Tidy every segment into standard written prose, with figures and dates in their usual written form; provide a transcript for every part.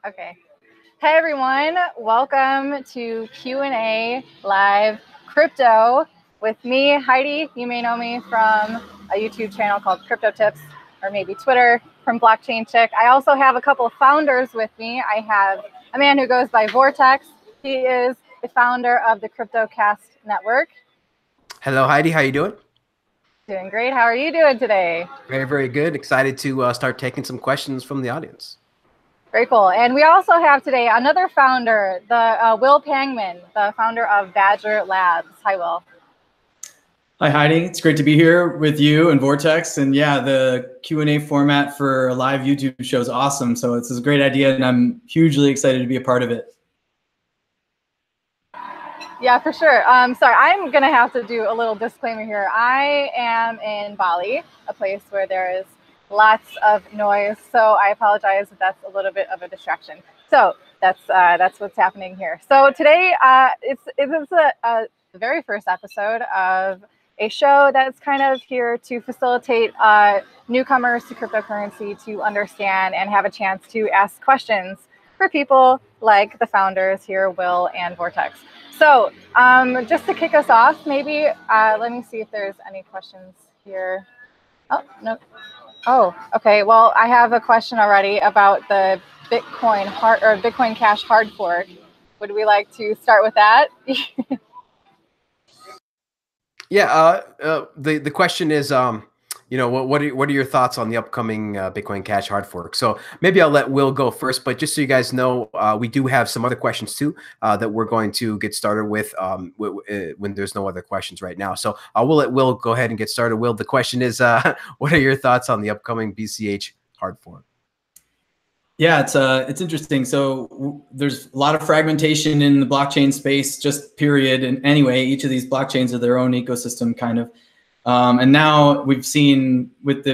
Okay. Hey everyone, welcome to Q&A Live Crypto with me, Heidi. You may know me from a YouTube channel called Crypto Tips, or maybe Twitter from Blockchain Chick. I also have a couple of founders with me. I have a man who goes by Vortex. He is the founder of the CryptoCast Network. Hello, Heidi. How you doing? Doing great. How are you doing today? Very, very good. Excited to start taking some questions from the audience. Very cool. And we also have today another founder, the Will Pangman, the founder of Badger Labs. Hi, Will. Hi, Heidi. It's great to be here with you and Vortex. And yeah, the Q&A format for a live YouTube show is awesome. So it's a great idea, and I'm hugely excited to be a part of it. Yeah, for sure. Sorry, I'm going to have to do a little disclaimer here. I am in Bali, a place where there is lots of noise, so I apologize if that's a little bit of a distraction. So that's what's happening here. So today, it's the very first episode of a show that's kind of here to facilitate newcomers to cryptocurrency to understand and have a chance to ask questions for people like the founders here, Will and Vortex. So just to kick us off, maybe let me see if there's any questions here. Oh, no. Oh, okay. Well, I have a question already about the Bitcoin Cash hard fork. Would we like to start with that? Yeah. The question is, what are your thoughts on the upcoming Bitcoin Cash hard fork? So maybe I'll let Will go first, but just so you guys know, we do have some other questions too that we're going to get started with when there's no other questions right now. So we'll let Will go ahead and get started. Will, the question is, what are your thoughts on the upcoming BCH hard fork? Yeah, it's interesting. So there's a lot of fragmentation in the blockchain space, just period. And anyway, each of these blockchains are their own ecosystem, kind of. And now we've seen with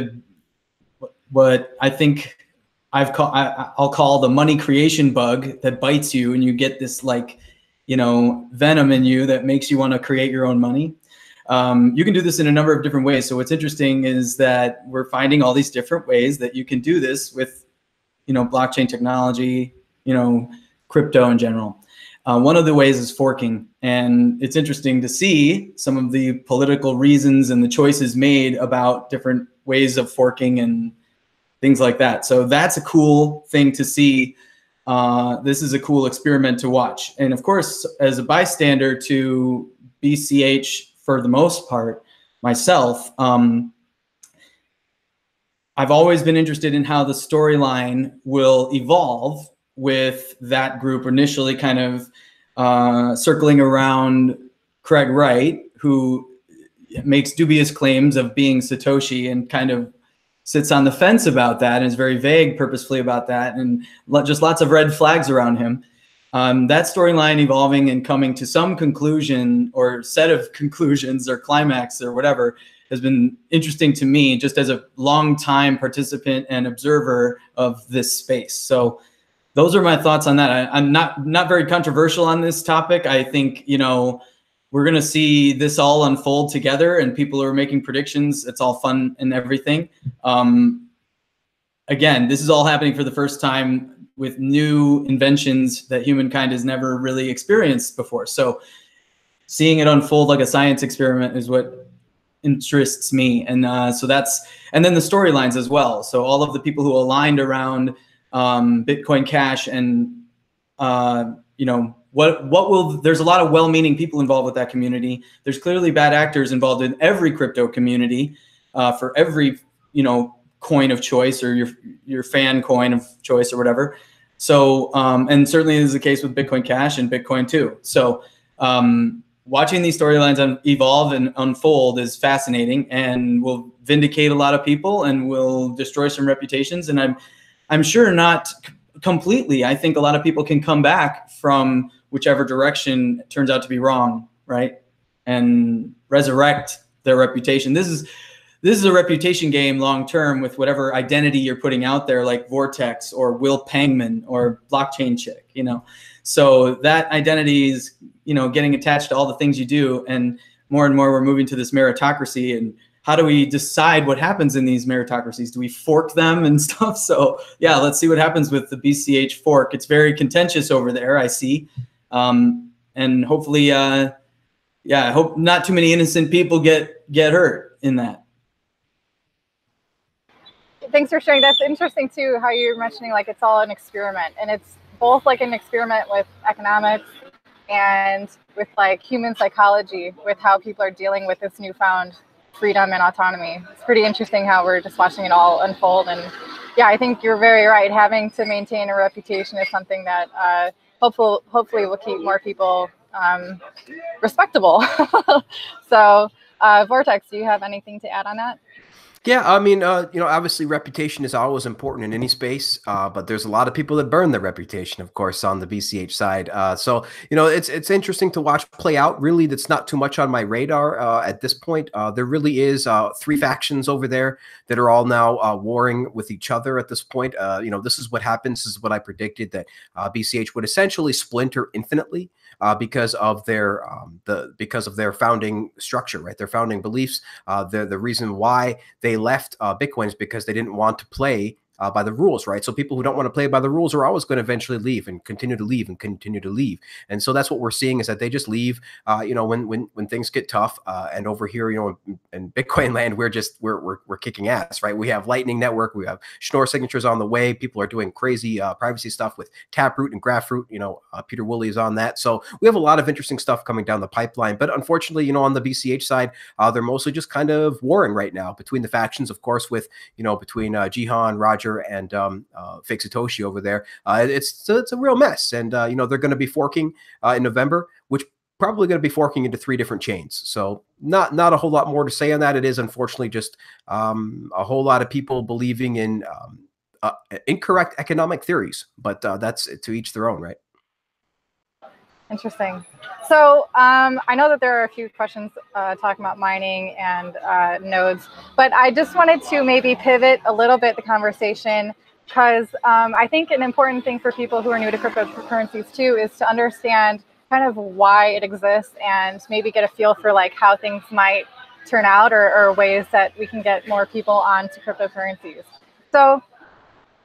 what I think I'll call the money creation bug that bites you, and you get this venom in you that makes you want to create your own money. You can do this in a number of different ways. So what's interesting is that we're finding all these different ways that you can do this with blockchain technology, crypto in general. One of the ways is forking, and it's interesting to see some of the political reasons and the choices made about different ways of forking and things like that. So that's a cool thing to see. This is a cool experiment to watch. And of course, as a bystander to BCH for the most part, myself, I've always been interested in how the storyline will evolve with that group initially kind of circling around Craig Wright, who makes dubious claims of being Satoshi and kind of sits on the fence about that and is very vague purposefully about that, and just lots of red flags around him. That storyline evolving and coming to some conclusion or set of conclusions or climax or whatever has been interesting to me just as a long-time participant and observer of this space. So those are my thoughts on that. I'm not very controversial on this topic. I think, we're going to see this all unfold together, and people are making predictions. It's all fun and everything. Again, this is all happening for the first time with new inventions that humankind has never really experienced before. So seeing it unfold like a science experiment is what interests me. And and then the storylines as well. So all of the people who aligned around Bitcoin Cash and there's a lot of well-meaning people involved with that community. There's clearly bad actors involved in every crypto community for every coin of choice, or your fan coin of choice or whatever. So and certainly this is the case with Bitcoin Cash and Bitcoin too. So watching these storylines evolve and unfold is fascinating, and will vindicate a lot of people and will destroy some reputations. And I'm sure not completely. I think a lot of people can come back from whichever direction turns out to be wrong, right? And resurrect their reputation. This is a reputation game long term with whatever identity you're putting out there, like Vortex or Will Pangman or Blockchain Chick, So that identity is, getting attached to all the things you do, and more we're moving to this meritocracy. And how do we decide what happens in these meritocracies? Do we fork them and stuff? So yeah, let's see what happens with the BCH fork. It's very contentious over there, I see. And hopefully, yeah, I hope not too many innocent people get hurt in that. Thanks for sharing. That's interesting too, how you're mentioning like it's all an experiment, and it's both like an experiment with economics and with like human psychology, with how people are dealing with this newfound freedom and autonomy. It's pretty interesting how we're just watching it all unfold. And yeah, I think you're very right. Having to maintain a reputation is something that hopefully will keep more people respectable. So Vortex, do you have anything to add on that? Yeah, I mean, you know, obviously reputation is always important in any space, but there's a lot of people that burn their reputation, of course, on the BCH side. So, you know, it's interesting to watch play out. Really, that's not too much on my radar at this point. There really is 3 factions over there that are all now warring with each other at this point. You know, this is what happens. This is what I predicted, that BCH would essentially splinter infinitely. Because of their founding structure, right? Their founding beliefs. The reason why they left Bitcoin is because they didn't want to play by the rules, right? So people who don't want to play by the rules are always going to eventually leave and continue to leave and continue to leave. And so that's what we're seeing, is that they just leave, you know, when things get tough. And over here, you know, in Bitcoin land, we're kicking ass, right? We have Lightning Network, we have Schnorr signatures on the way. People are doing crazy privacy stuff with Taproot and Graph-Root. You know, Peter Woolley is on that. So we have a lot of interesting stuff coming down the pipeline. But unfortunately, you know, on the BCH side, they're mostly just kind of warring right now between the factions, of course, with, you know, between Jihan, Roger, and Fake Satoshi over there. It's a real mess. And, you know, they're going to be forking in November, which probably going to be forking into 3 different chains. So not a whole lot more to say on that. It is unfortunately just a whole lot of people believing in incorrect economic theories, but that's to each their own, right? Interesting. So I know that there are a few questions talking about mining and nodes, but I just wanted to maybe pivot a little bit the conversation, because I think an important thing for people who are new to cryptocurrencies too is to understand kind of why it exists and maybe get a feel for like how things might turn out, or ways that we can get more people onto cryptocurrencies. So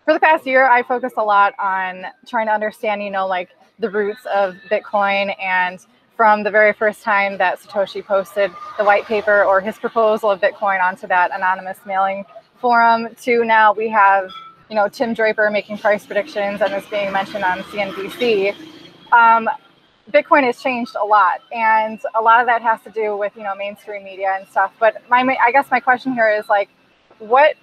for the past year, I focused a lot on trying to understand, you know, like the roots of Bitcoin, and from the very first time that Satoshi posted the white paper or his proposal of Bitcoin onto that anonymous mailing forum, to now we have, you know, Tim Draper making price predictions and this being mentioned on CNBC. Bitcoin has changed a lot, and a lot of that has to do with, you know, mainstream media and stuff. But I guess my question here is like, what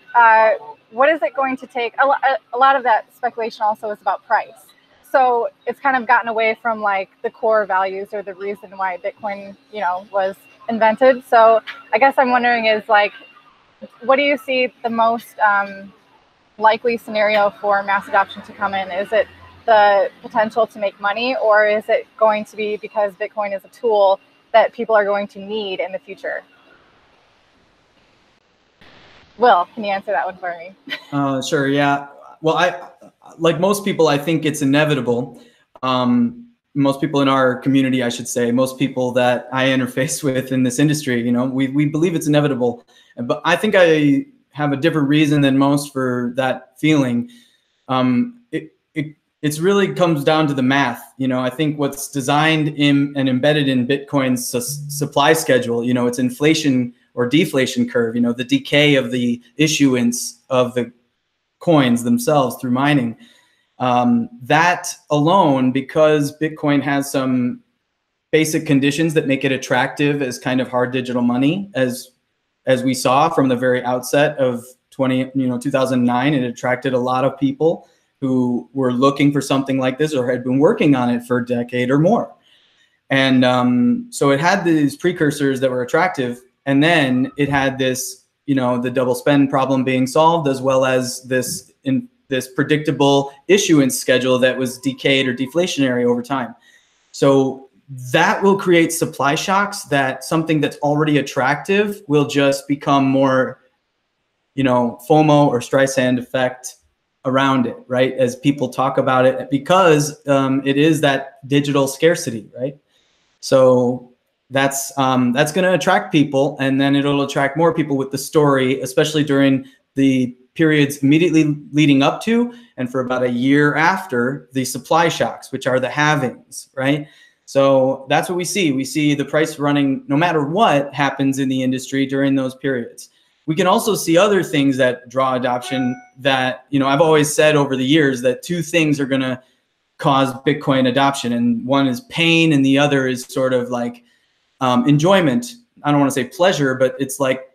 is it going to take? A lot of that speculation also is about price. So it's kind of gotten away from like the core values or the reason why Bitcoin, you know, was invented. So I guess I'm wondering is like, what do you see the most likely scenario for mass adoption to come in? Is it the potential to make money, or is it going to be because Bitcoin is a tool that people are going to need in the future? Will, can you answer that one for me? Sure, yeah. Well, like most people, I think it's inevitable. Most people in our community, I should say, most people that I interface with in this industry, you know, we believe it's inevitable. But I think I have a different reason than most for that feeling. It's really comes down to the math. You know, I think what's designed in and embedded in Bitcoin's supply schedule, you know, its inflation or deflation curve, you know, the decay of the issuance of the coins themselves through mining. That alone, because Bitcoin has some basic conditions that make it attractive as kind of hard digital money, as we saw from the very outset of 2009, it attracted a lot of people who were looking for something like this or had been working on it for a decade or more. And so it had these precursors that were attractive, and then it had this, you know, the double spend problem being solved, as well as this predictable issuance schedule that was decayed or deflationary over time. So that will create supply shocks, that something that's already attractive will just become more, you know, FOMO or Streisand effect around it, right? As people talk about it, because it is that digital scarcity, right? So that's going to attract people, and then it'll attract more people with the story, especially during the periods immediately leading up to and for about a year after the supply shocks, which are the halvings, right? So that's what we see. We see the price running no matter what happens in the industry during those periods. We can also see other things that draw adoption that, you know, I've always said over the years that two things are going to cause Bitcoin adoption. And one is pain, and the other is sort of like enjoyment. I don't want to say pleasure, but it's like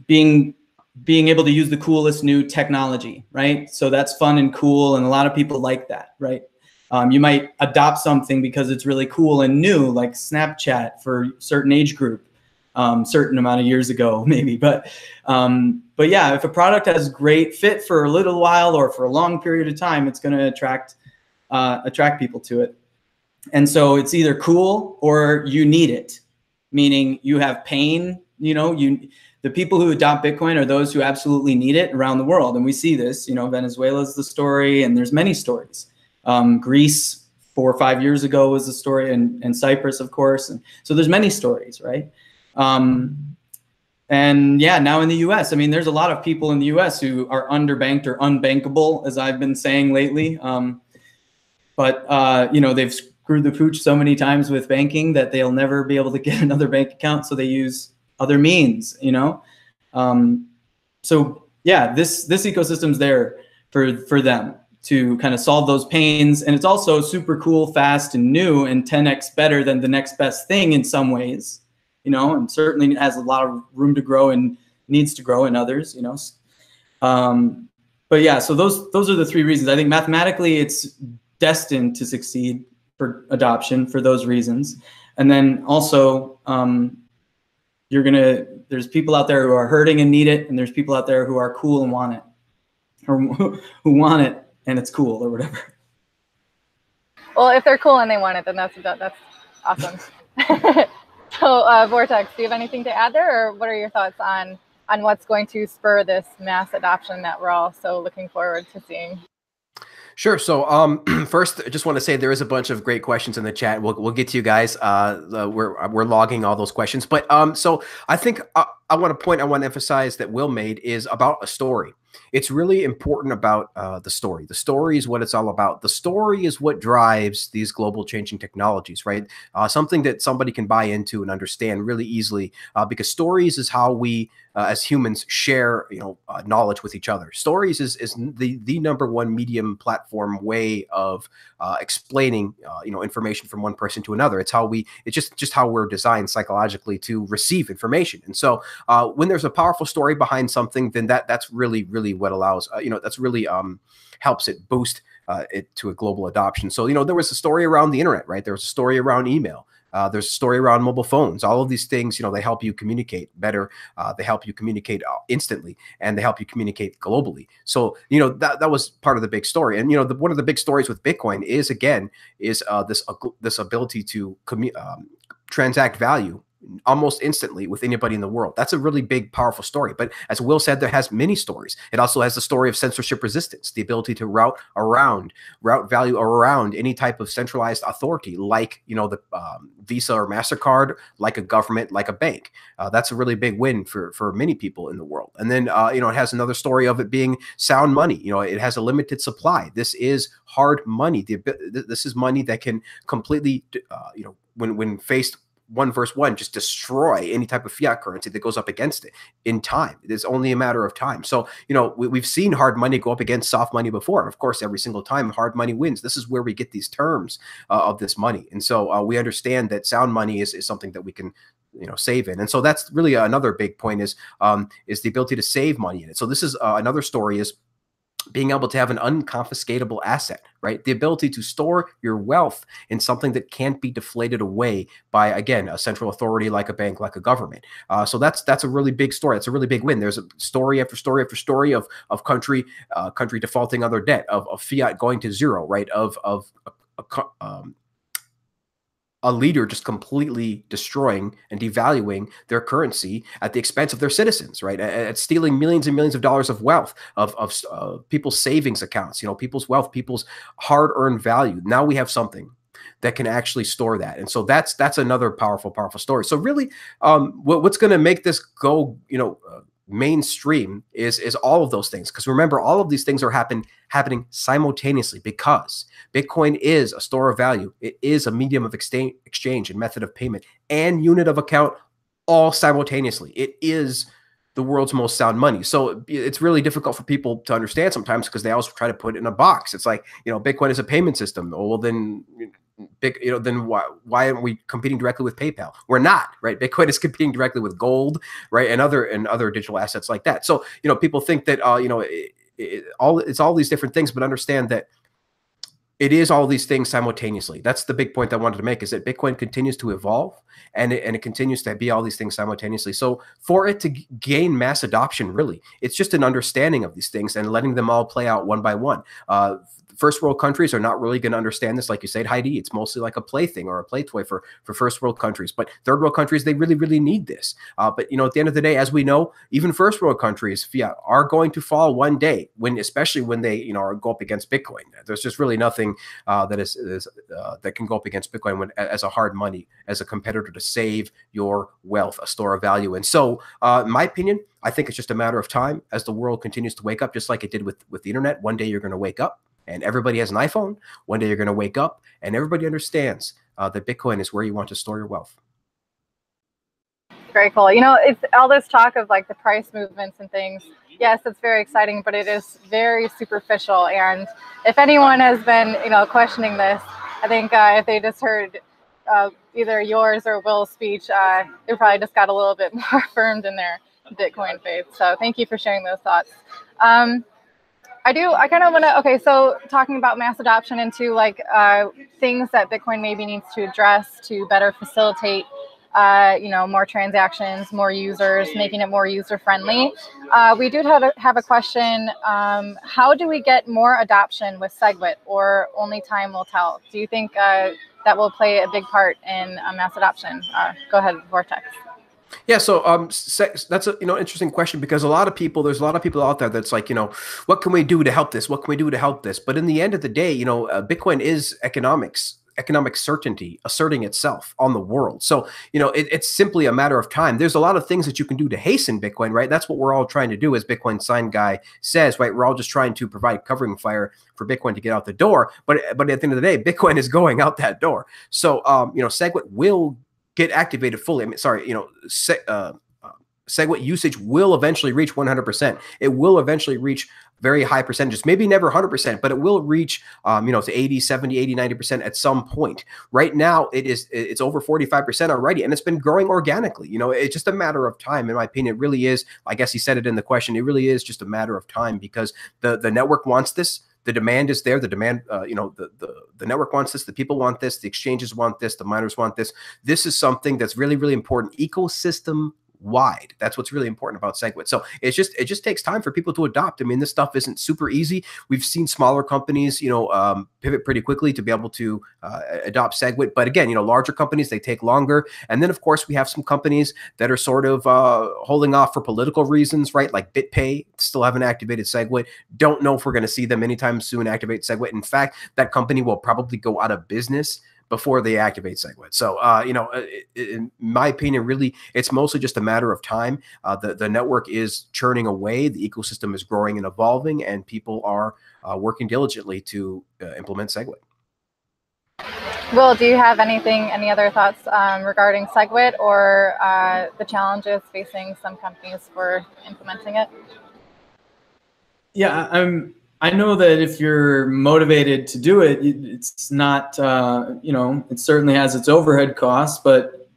being able to use the coolest new technology, right? So that's fun and cool, and a lot of people like that, right? You might adopt something because it's really cool and new, like Snapchat for a certain age group, certain amount of years ago, maybe. But yeah, if a product has great fit for a little while or for a long period of time, it's going to attract people to it. And so it's either cool or you need it, meaning you have pain. You know, the people who adopt Bitcoin are those who absolutely need it around the world. And we see this, you know, Venezuela's the story, and there's many stories. Greece 4 or 5 years ago was the story, and Cyprus, of course. And so there's many stories, right? And yeah, now in the US, I mean, there's a lot of people in the US who are underbanked or unbankable, as I've been saying lately. But you know, they've screwed the pooch so many times with banking that they'll never be able to get another bank account. So they use other means, you know? So yeah, this ecosystem's there for them to kind of solve those pains. And it's also super cool, fast, and new, and 10x better than the next best thing in some ways, you know, and certainly has a lot of room to grow and needs to grow in others, you know. But yeah, so those are the three reasons. I think mathematically it's destined to succeed for adoption for those reasons. And then also, there's people out there who are hurting and need it, and there's people out there who are cool and want it, or who want it and it's cool or whatever. Well, if they're cool and they want it, then that's awesome. So Vortex, do you have anything to add there, or what are your thoughts on what's going to spur this mass adoption that we're all so looking forward to seeing? Sure. So first, I just want to say there is a bunch of great questions in the chat. We'll get to you guys. We're logging all those questions. But so I think I want to emphasize that Will made is about a story. It's really important about the story. The story is what it's all about. The story is what drives these global changing technologies, right? Something that somebody can buy into and understand really easily, because stories is how we as humans share, knowledge with each other. Stories is the number one medium platform way of explaining, information from one person to another. It's just how we're designed psychologically to receive information. And so when there's a powerful story behind something, then that's really what allows, that's really helps it boost it to a global adoption. So, there was a story around the internet, right? There was a story around email. There's a story around mobile phones. All of these things, they help you communicate better. They help you communicate instantly, and they help you communicate globally. So, that was part of the big story. And, one of the big stories with Bitcoin is this ability to transact value almost instantly with anybody in the world. That's a really big, powerful story. But as Will said, there has many stories. It also has the story of censorship resistance, the ability to route value around any type of centralized authority, like, the Visa or MasterCard, like a government, like a bank. That's a really big win for many people in the world. And then, it has another story of it being sound money. It has a limited supply. This is hard money. This is money that can completely, when faced one versus one, just destroy any type of fiat currency that goes up against it in time. It's only a matter of time. So, we've seen hard money go up against soft money before. And of course, every single time hard money wins. This is where we get these terms of this money. And so we understand that sound money is something that we can, save in. And so that's really another big point is the ability to save money in it. So this is another story is being able to have an unconfiscatable asset, right? The ability to store your wealth in something that can't be deflated away by, again, a central authority like a bank, like a government. So that's a really big story. That's a really big win. There's a story after story after story of country defaulting on their debt, of fiat going to zero, right? Of a leader just completely destroying and devaluing their currency at the expense of their citizens, right? At stealing millions and millions of dollars of wealth, of people's savings accounts, people's wealth, people's hard-earned value. Now we have something that can actually store that. And so that's another powerful story. So really, what's going to make this go, mainstream is all of those things. Because remember, all of these things are happening simultaneously, because Bitcoin is a store of value. It is a medium of exchange and method of payment and unit of account, all simultaneously. It is the world's most sound money. So it's really difficult for people to understand sometimes, because they always try to put it in a box. It's like, Bitcoin is a payment system. Oh, well, then then why aren't we competing directly with PayPal? We're not, right? Bitcoin is competing directly with gold, right, and other digital assets like that. So people think that it's all these different things, but understand that it is all these things simultaneously. That's the big point I wanted to make, is that Bitcoin continues to evolve, and it continues to be all these things simultaneously. So for it to gain mass adoption, really, it's just an understanding of these things and letting them all play out one by one. First world countries are not really going to understand this. Like you said, Heidi, it's mostly like a plaything or a play toy for first world countries. But third world countries, they really, really need this. But at the end of the day, as we know, even first world countries, fiat, are going to fall one day, especially when they go up against Bitcoin. There's just really nothing that can go up against Bitcoin as a hard money, as a competitor to save your wealth, a store of value. And so, in my opinion, I think it's just a matter of time as the world continues to wake up, just like it did with the internet. One day you're going to wake up and everybody has an iPhone. One day you're going to wake up and everybody understands that Bitcoin is where you want to store your wealth. Very cool. It's all this talk of like the price movements and things. Yes, it's very exciting, but it is very superficial. And if anyone has been, questioning this, I think if they just heard either yours or Will's speech, they probably just got a little bit more affirmed in their Bitcoin faith. So thank you for sharing those thoughts. I kind of want to, okay, so talking about mass adoption into like things that Bitcoin maybe needs to address to better facilitate, more transactions, more users, making it more user-friendly. We do have a question. How do we get more adoption with SegWit, or only time will tell? Do you think that will play a big part in mass adoption? Go ahead, Vortex. Yeah, so that's a interesting question, because there's a lot of people out there that's like, what can we do to help this? What can we do to help this? But in the end of the day, Bitcoin is economic certainty asserting itself on the world. So, it's simply a matter of time. There's a lot of things that you can do to hasten Bitcoin, right? That's what we're all trying to do, as Bitcoin Sign Guy says, right? We're all just trying to provide covering fire for Bitcoin to get out the door. But at the end of the day, Bitcoin is going out that door. So, SegWit will get activated fully. SegWit usage will eventually reach 100%. It will eventually reach very high percentages, maybe never 100%, but it will reach, to 80, 70, 80, 90% at some point. Right now, it's over 45% already, and it's been growing organically. It's just a matter of time, in my opinion. It really is. I guess he said it in the question. It really is just a matter of time, because the network wants this. The demand is there. The demand, the network wants this. The people want this. The exchanges want this. The miners want this. This is something that's really, really important. Ecosystem wide. That's what's really important about SegWit. So it just takes time for people to adopt. I mean, this stuff isn't super easy. We've seen smaller companies, pivot pretty quickly to be able to adopt SegWit. But again, larger companies, they take longer. And then of course we have some companies that are sort of holding off for political reasons, right? Like BitPay still haven't activated SegWit. Don't know if we're going to see them anytime soon activate SegWit. In fact, that company will probably go out of business before they activate SegWit. So, in my opinion, really, it's mostly just a matter of time. The network is churning away. The ecosystem is growing and evolving, and people are working diligently to implement SegWit. Will, do you have any other thoughts regarding SegWit or the challenges facing some companies for implementing it? Yeah, I know that if you're motivated to do it, it's not, it certainly has its overhead costs, but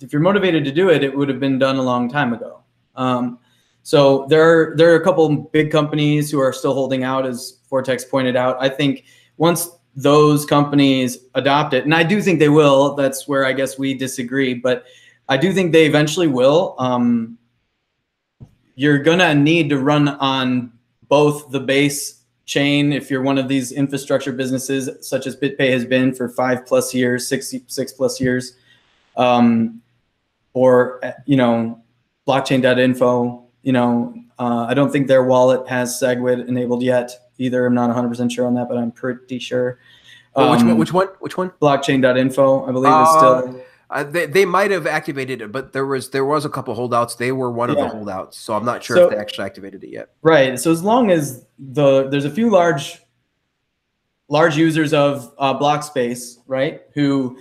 if you're motivated to do it, it would have been done a long time ago. So there are a couple big companies who are still holding out, as Vortex pointed out. I think once those companies adopt it, and I do think they will, that's where I guess we disagree, but I do think they eventually will. You're gonna need to run on both the base chain if you're one of these infrastructure businesses such as BitPay has been for 5+ years, 6+ years, or blockchain.info. I don't think their wallet has SegWit enabled yet either. I'm not 100% sure on that, but I'm pretty sure. Which one? Blockchain.info, I believe, is still. They might have activated it, but there was a couple holdouts. They were one of the holdouts, so I'm not sure if they actually activated it yet. Right. So as long as there's a few large users of block space, right? Who,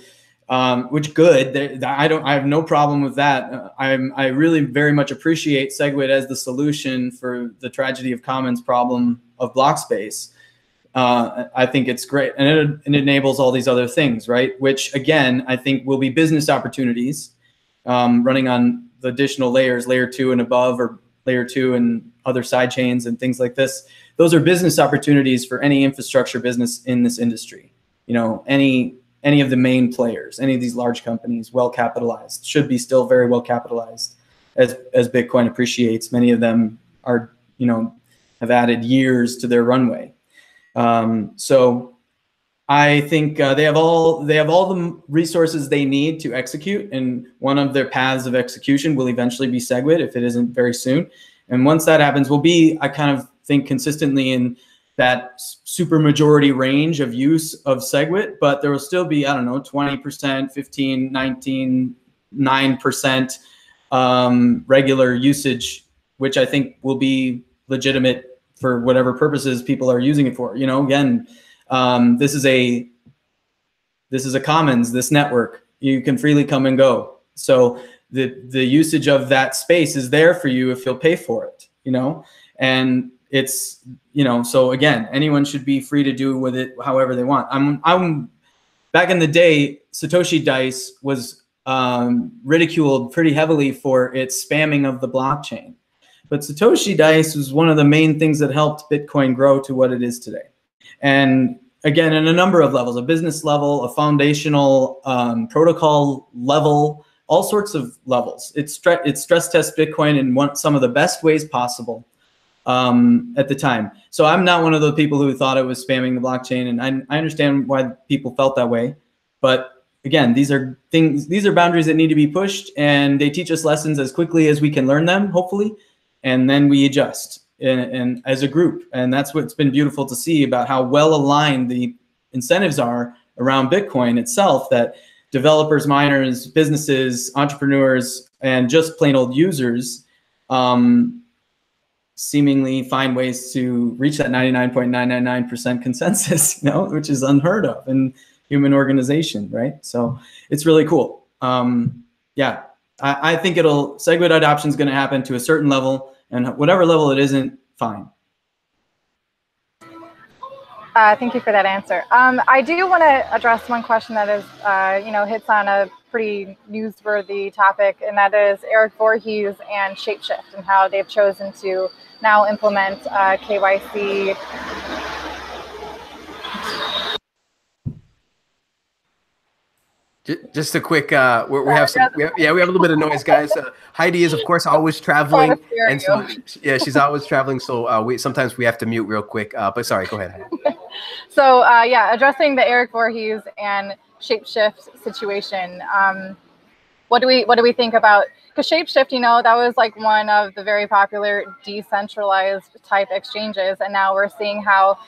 which good. I have no problem with that. I really very much appreciate SegWit as the solution for the tragedy of commons problem of block space. I think it's great, and it enables all these other things, right? Which again, I think will be business opportunities running on the additional layers, layer 2 and above, or layer 2 and other side chains and things like this. Those are business opportunities for any infrastructure business in this industry. You know, any of the main players, any of these large companies, well capitalized, should be still very well capitalized as Bitcoin appreciates. Many of them are, you know, have added years to their runway. So I think they have all the resources they need to execute, and one of their paths of execution will eventually be SegWit, if it isn't very soon. And once that happens, we'll be, I kind of think, consistently in that super majority range of use of SegWit, but there will still be, I don't know, 20%, 15, 19, 9% regular usage, which I think will be legitimate for whatever purposes people are using it for. You know, again, this is a commons, this network. You can freely come and go. So the usage of that space is there for you if you'll pay for it, you know? And it's, you know, so again, anyone should be free to do with it however they want. I'm back in the day, Satoshi Dice was ridiculed pretty heavily for its spamming of the blockchain. But Satoshi Dice was one of the main things that helped Bitcoin grow to what it is today. And again, in a number of levels, a business level, a foundational protocol level, all sorts of levels. It stress tests Bitcoin in some of the best ways possible at the time. So I'm not one of the people who thought it was spamming the blockchain, and I understand why people felt that way. But again, these are boundaries that need to be pushed, and they teach us lessons as quickly as we can learn them, hopefully, and then we adjust and as a group. And that's what's been beautiful to see about how well aligned the incentives are around Bitcoin itself, that developers, miners, businesses, entrepreneurs, and just plain old users seemingly find ways to reach that 99.999% consensus, you know, which is unheard of in human organization, right? So it's really cool. Yeah, I think SegWit adoption is going to happen to a certain level, and whatever level it isn't, fine. Thank you for that answer. I do want to address one question that is, you know, hits on a pretty newsworthy topic, and that is Eric Voorhees and Shapeshift and how they've chosen to now implement KYC. Just a quick, we have a little bit of noise, guys. Heidi is, of course, always traveling, and so yeah, she's always traveling. So sometimes we have to mute real quick. But sorry, go ahead. So yeah, addressing the Eric Voorhees and Shapeshift situation. What do we think about? Because Shapeshift, you know, that was like one of the very popular decentralized type exchanges, and now we're seeing how.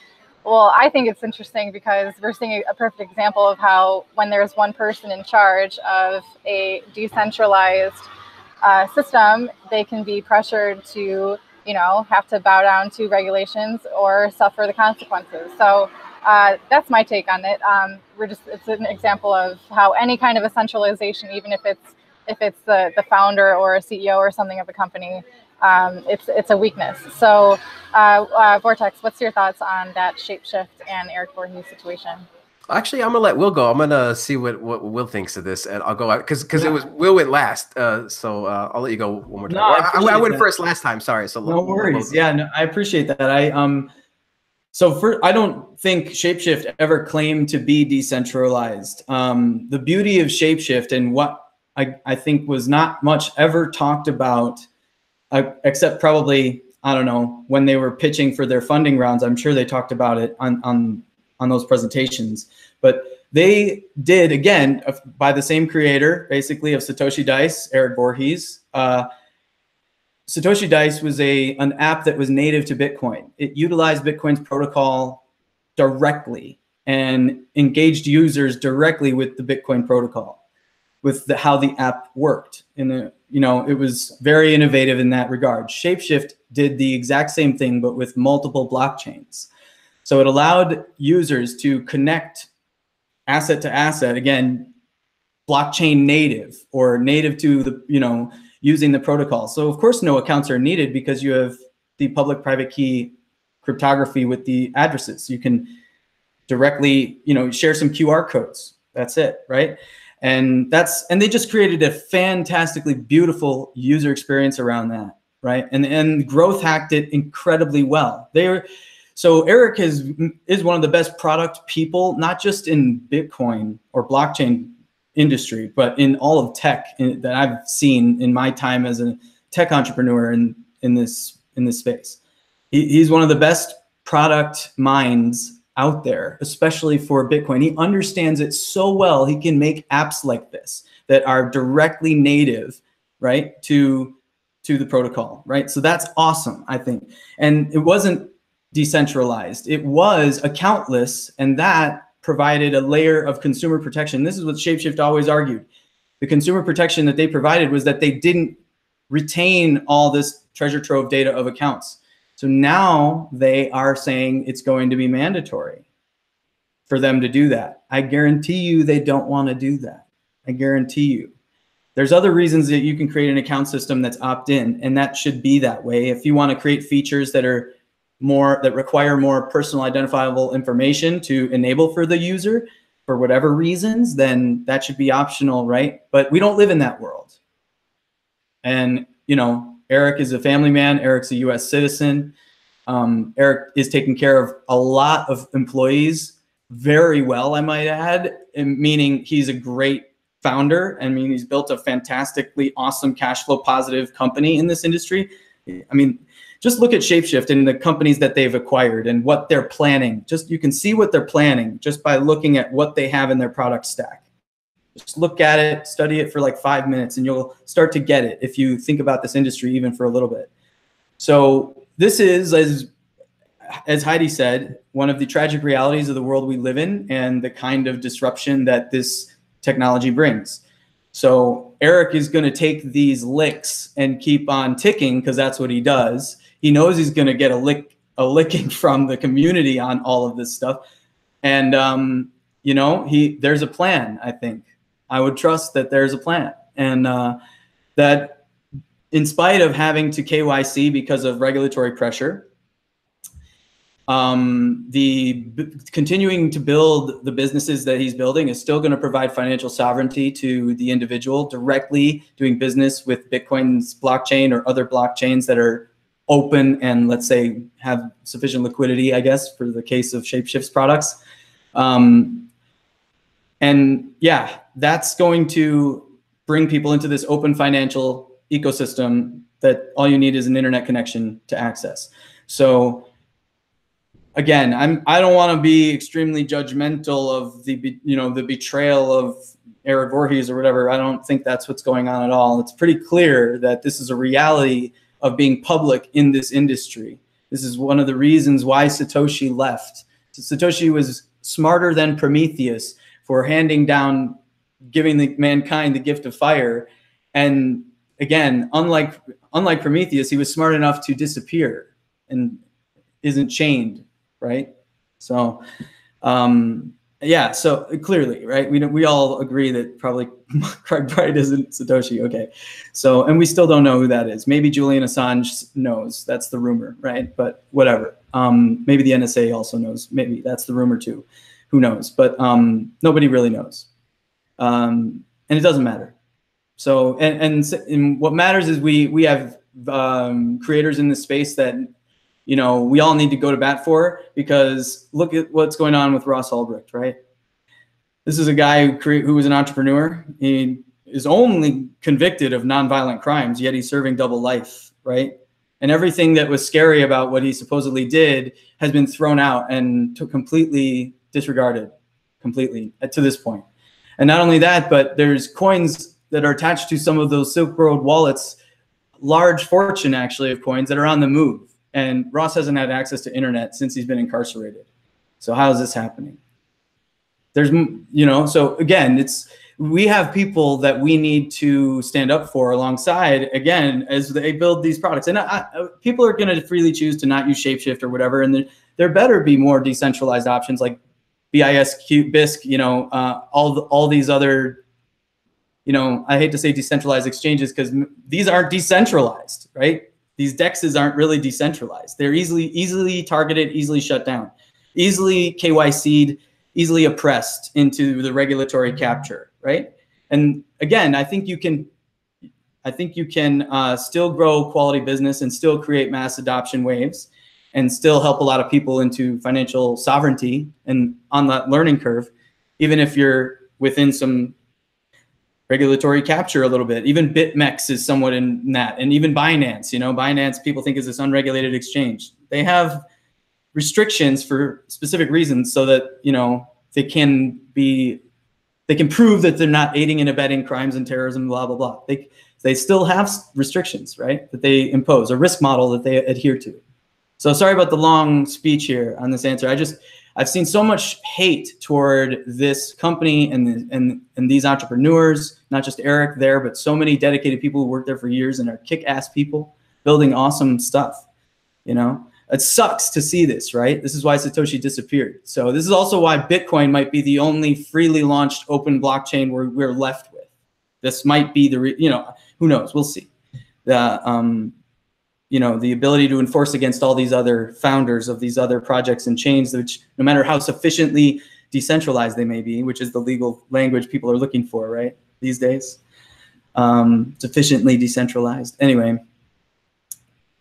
Well, I think it's interesting because we're seeing a perfect example of how when there's one person in charge of a decentralized system, they can be pressured to, you know, have to bow down to regulations or suffer the consequences. So that's my take on it. It's an example of how any kind of a centralization, even if it's the founder or a CEO or something of a company, it's a weakness. So Vortex, what's your thoughts on that Shapeshift and Eric Voorhees situation? Actually, I'm gonna let Will go. I'm gonna see what Will thinks of this, and I'll go out because it was Will went last. So I'll let you go one more time. No, I went first last time. Sorry. So no worries. Yeah, no, I appreciate that. I don't think Shapeshift ever claimed to be decentralized. The beauty of Shapeshift and what I think was not much ever talked about, except probably, I don't know, when they were pitching for their funding rounds. I'm sure they talked about it on those presentations. But they did, again, by the same creator, basically, of Satoshi Dice, Eric Voorhees. Satoshi Dice was an app that was native to Bitcoin. It utilized Bitcoin's protocol directly. and engaged users directly with the Bitcoin protocol, with how the app worked. And it was very innovative in that regard. Shapeshift did the exact same thing, but with multiple blockchains. So it allowed users to connect asset to asset, again, blockchain native or native to the, using the protocol. So of course no accounts are needed because you have the public private key cryptography with the addresses. You can directly, share some QR codes. That's it, right? And they just created a fantastically beautiful user experience around that, right? And Growth hacked it incredibly well. So Eric is one of the best product people, not just in Bitcoin or blockchain industry, but in all of tech that I've seen in my time as a tech entrepreneur in this space. He's one of the best product minds out there, especially for Bitcoin. He understands it so well. He can make apps like this that are directly native, right, to the protocol, right? So that's awesome, I think. And it wasn't decentralized. It was accountless, and that provided a layer of consumer protection. This is what Shapeshift always argued. The consumer protection that they provided was that they didn't retain all this treasure trove data of accounts. So now they are saying it's going to be mandatory for them to do that. I guarantee you they don't want to do that. I guarantee you. There's other reasons that you can create an account system that's opt-in, and that should be that way. If you want to create features that require more personal identifiable information to enable for the user for whatever reasons, then that should be optional, right? But we don't live in that world. And, Eric is a family man. Eric's a US citizen. Eric is taking care of a lot of employees very well, I might add, meaning he's a great founder. I mean, he's built a fantastically awesome cash flow positive company in this industry. I mean, just look at Shapeshift and the companies that they've acquired and what they're planning. You can see what they're planning just by looking at what they have in their product stack. Just look at it, study it for like 5 minutes, and you'll start to get it if you think about this industry even for a little bit. So this is, as Heidi said, one of the tragic realities of the world we live in and the kind of disruption that this technology brings. So Eric is going to take these licks and keep on ticking because that's what he does. He knows he's going to get a licking from the community on all of this stuff. And, there's a plan, I think. I would trust that there's a plan. And that in spite of having to KYC because of regulatory pressure, continuing to build the businesses that he's building is still going to provide financial sovereignty to the individual directly doing business with Bitcoin's blockchain or other blockchains that are open and, let's say, have sufficient liquidity, I guess, for the case of Shapeshift's products. And yeah, that's going to bring people into this open financial ecosystem that all you need is an internet connection to access. So again, I don't want to be extremely judgmental of the betrayal of Eric Voorhees or whatever. I don't think that's what's going on at all. It's pretty clear that this is a reality of being public in this industry. This is one of the reasons why Satoshi left. So Satoshi was smarter than Prometheus for handing down, giving mankind the gift of fire. And again, unlike Prometheus, he was smart enough to disappear and isn't chained, right? So, yeah, so clearly, right? We all agree that probably Craig Bright isn't Satoshi, okay. So, and we still don't know who that is. Maybe Julian Assange knows, that's the rumor, right? But whatever. Maybe the NSA also knows, maybe that's the rumor too. Who knows? But nobody really knows. And it doesn't matter. So, and what matters is we have creators in this space that, we all need to go to bat for, because look at what's going on with Ross Ulbricht, right? This is a guy who was an entrepreneur. He is only convicted of nonviolent crimes, yet he's serving double life, right? And everything that was scary about what he supposedly did has been thrown out and completely disregarded, completely to this point. And not only that, but there's coins that are attached to some of those Silk Road wallets, large fortune actually of coins that are on the move. And Ross hasn't had access to internet since he's been incarcerated. So how is this happening? there's, you know, so again, we have people that we need to stand up for alongside, again, as they build these products. And people are going to freely choose to not use Shapeshift or whatever. And there better be more decentralized options like BISQ, you know, all these other, you know, I hate to say decentralized exchanges because these aren't decentralized, right? These DEXs aren't really decentralized. They're easily targeted, easily shut down, easily KYC'd, easily oppressed into the regulatory capture, right? And again, I think you can still grow quality business and still create mass adoption waves and still help a lot of people into financial sovereignty and on that learning curve, even if you're within some regulatory capture a little bit. Even BitMEX is somewhat in that, and even Binance, you know, Binance people think is this unregulated exchange. They have restrictions for specific reasons so that, you know, they can prove that they're not aiding and abetting crimes and terrorism, blah, blah, blah. They still have restrictions, right, that they impose, a risk model that they adhere to. So sorry about the long speech here on this answer. I've seen so much hate toward this company and these entrepreneurs, not just Eric there, but so many dedicated people who worked there for years and are kick-ass people building awesome stuff, you know? It sucks to see this, right? This is why Satoshi disappeared. So this is also why Bitcoin might be the only freely launched open blockchain we're left with. This might be you know, who knows? We'll see. You know, the ability to enforce against all these other founders of these other projects and chains, which no matter how sufficiently decentralized they may be, which is the legal language people are looking for, right, these days, sufficiently decentralized. Anyway,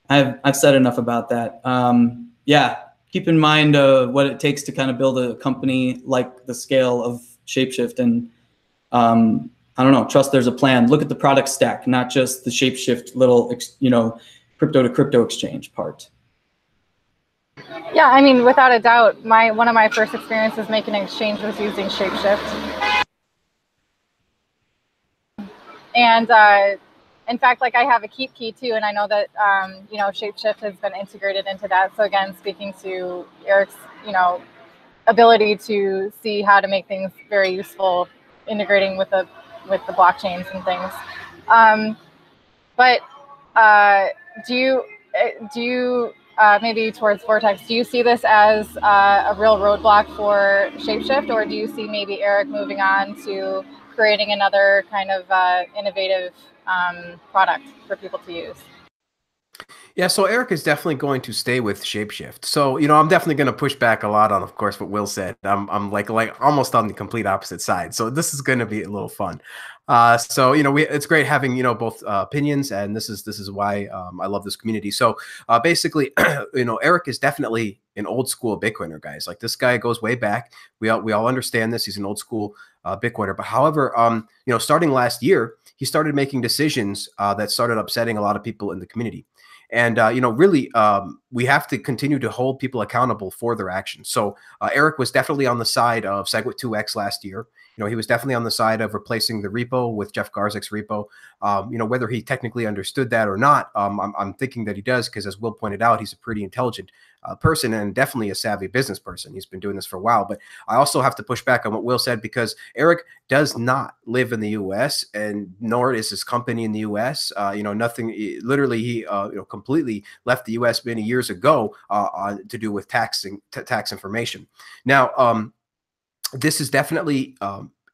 I've said enough about that. Yeah, keep in mind what it takes to kind of build a company like the scale of Shapeshift, and I don't know, trust there's a plan. Look at the product stack, not just the Shapeshift little, you know, crypto to crypto exchange part. Yeah, I mean, without a doubt, one of my first experiences making an exchange was using Shapeshift. And in fact, like I have a Keep Key too, and I know that you know, Shapeshift has been integrated into that. So again, speaking to Eric's, you know, ability to see how to make things very useful, integrating with the blockchains and things. But do you maybe towards Vortex, do you see this as a real roadblock for Shapeshift, or do you see maybe Eric moving on to creating another kind of innovative product for people to use? Yeah, so Eric is definitely going to stay with Shapeshift. So, you know, I'm definitely going to push back a lot on, of course, what Will said. I'm like almost on the complete opposite side. So this is going to be a little fun. So, you know, it's great having, you know, both opinions, and this is why I love this community. So basically, you know, Eric is definitely an old school Bitcoiner, guys. Like, this guy goes way back. We all understand this. He's an old school Bitcoiner. But however, you know, starting last year, he started making decisions that started upsetting a lot of people in the community. And, you know, really, we have to continue to hold people accountable for their actions. So Eric was definitely on the side of SegWit2x last year. You know, he was definitely on the side of replacing the repo with Jeff Garzik's repo. You know, whether he technically understood that or not, I'm thinking that he does, because as Will pointed out, he's a pretty intelligent person and definitely a savvy business person. He's been doing this for a while. But I also have to push back on what Will said, because Eric does not live in the U.S. and nor is his company in the U.S. You know, nothing. Literally, he you know, completely left the U.S. many years ago to do with tax information. Now, this is definitely.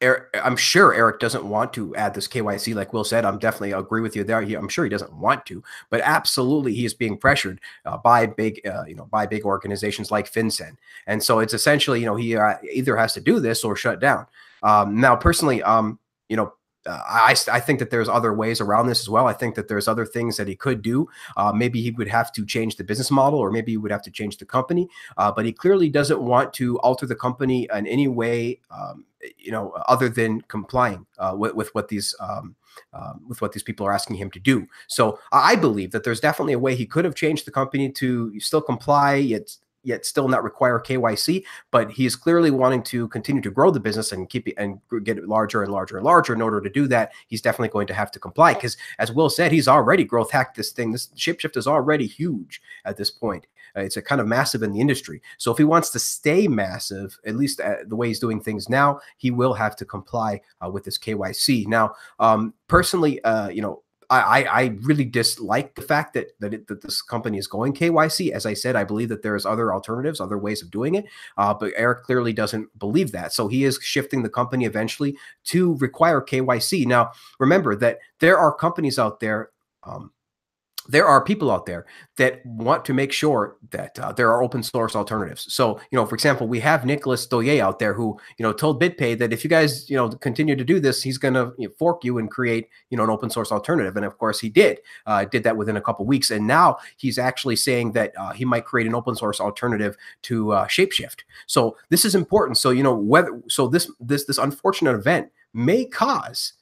I'm sure Eric doesn't want to add this KYC, like Will said. I'm definitely agree with you there. I'm sure he doesn't want to, but absolutely he is being pressured by big, you know, by big organizations like FinCEN. And so it's essentially, you know, he either has to do this or shut down. Now, personally, you know, I think that there's other ways around this as well. I think that there's other things that he could do. Maybe he would have to change the business model, or maybe he would have to change the company. But he clearly doesn't want to alter the company in any way, you know, other than complying with what these people are asking him to do. So I believe that there's definitely a way he could have changed the company to still comply, yet still not require KYC, but he is clearly wanting to continue to grow the business and keep it and get it larger and larger and larger. In order to do that, he's definitely going to have to comply, because as Will said, he's already growth hacked this thing. This Shapeshift is already huge at this point. It's a kind of massive in the industry. So if he wants to stay massive, at least the way he's doing things now, he will have to comply with this KYC. Now, personally, I really dislike the fact that this company is going KYC. As I said, I believe that there's other alternatives, other ways of doing it. But Eric clearly doesn't believe that. So he is shifting the company eventually to require KYC. Now, remember that there are companies out there, there are people out there that want to make sure that there are open source alternatives. So, for example, we have Nicholas Doye out there who, told BitPay that if you guys, continue to do this, he's going to fork you and create, an open source alternative. And of course he did that within a couple of weeks. And now he's actually saying that he might create an open source alternative to Shapeshift. So this is important. So, this unfortunate event may cause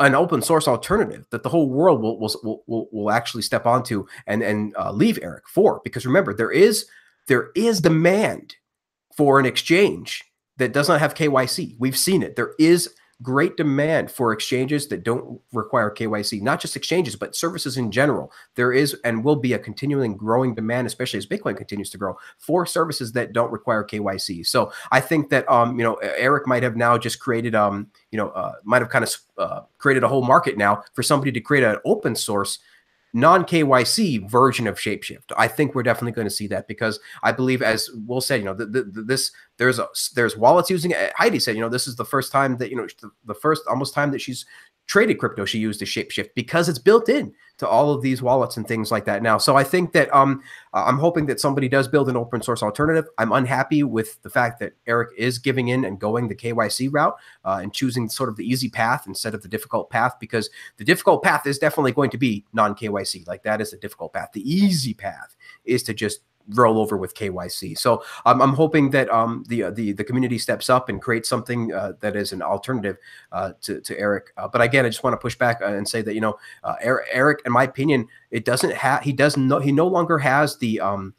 an open source alternative that the whole world will actually step onto and leave Eric for, because remember, there is demand for an exchange that does not have KYC. We've seen it. There is great demand for exchanges that don't require KYC, not just exchanges, but services in general. There is and will be a continuing growing demand, especially as Bitcoin continues to grow, for services that don't require KYC. So I think that, Eric might have now just created, might have kind of created a whole market now for somebody to create an open source non-KYC version of Shapeshift. I think we're definitely going to see that, because I believe, as Will said, there's wallets using it. Heidi said, this is the first time that, the first almost time that she's traded crypto, she used a Shapeshift, because it's built in to all of these wallets and things like that now. So I think that I'm hoping that somebody does build an open source alternative. I'm unhappy with the fact that Eric is giving in and going the KYC route and choosing sort of the easy path instead of the difficult path, because the difficult path is definitely going to be non-KYC. Like, that is the difficult path. The easy path is to just roll over with KYC. So I'm hoping that the community steps up and creates something that is an alternative to Eric. But again, I just want to push back and say that Eric, in my opinion, he no longer has the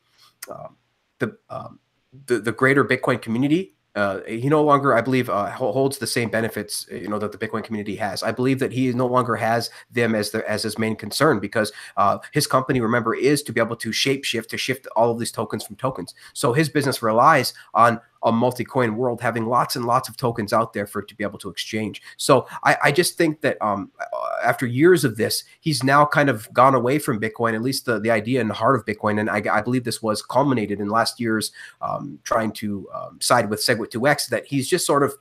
greater Bitcoin community. He no longer, I believe, holds the same benefits, that the Bitcoin community has. I believe that he no longer has them as his main concern, because his company, remember, is to be able to to shift all of these tokens from tokens. So his business relies on a multi-coin world having lots and lots of tokens out there for it to be able to exchange. So I just think that after years of this, he's now kind of gone away from Bitcoin, at least the idea in the heart of Bitcoin. And I believe this was culminated in last year's trying to side with SegWit2x, that he's just sort of,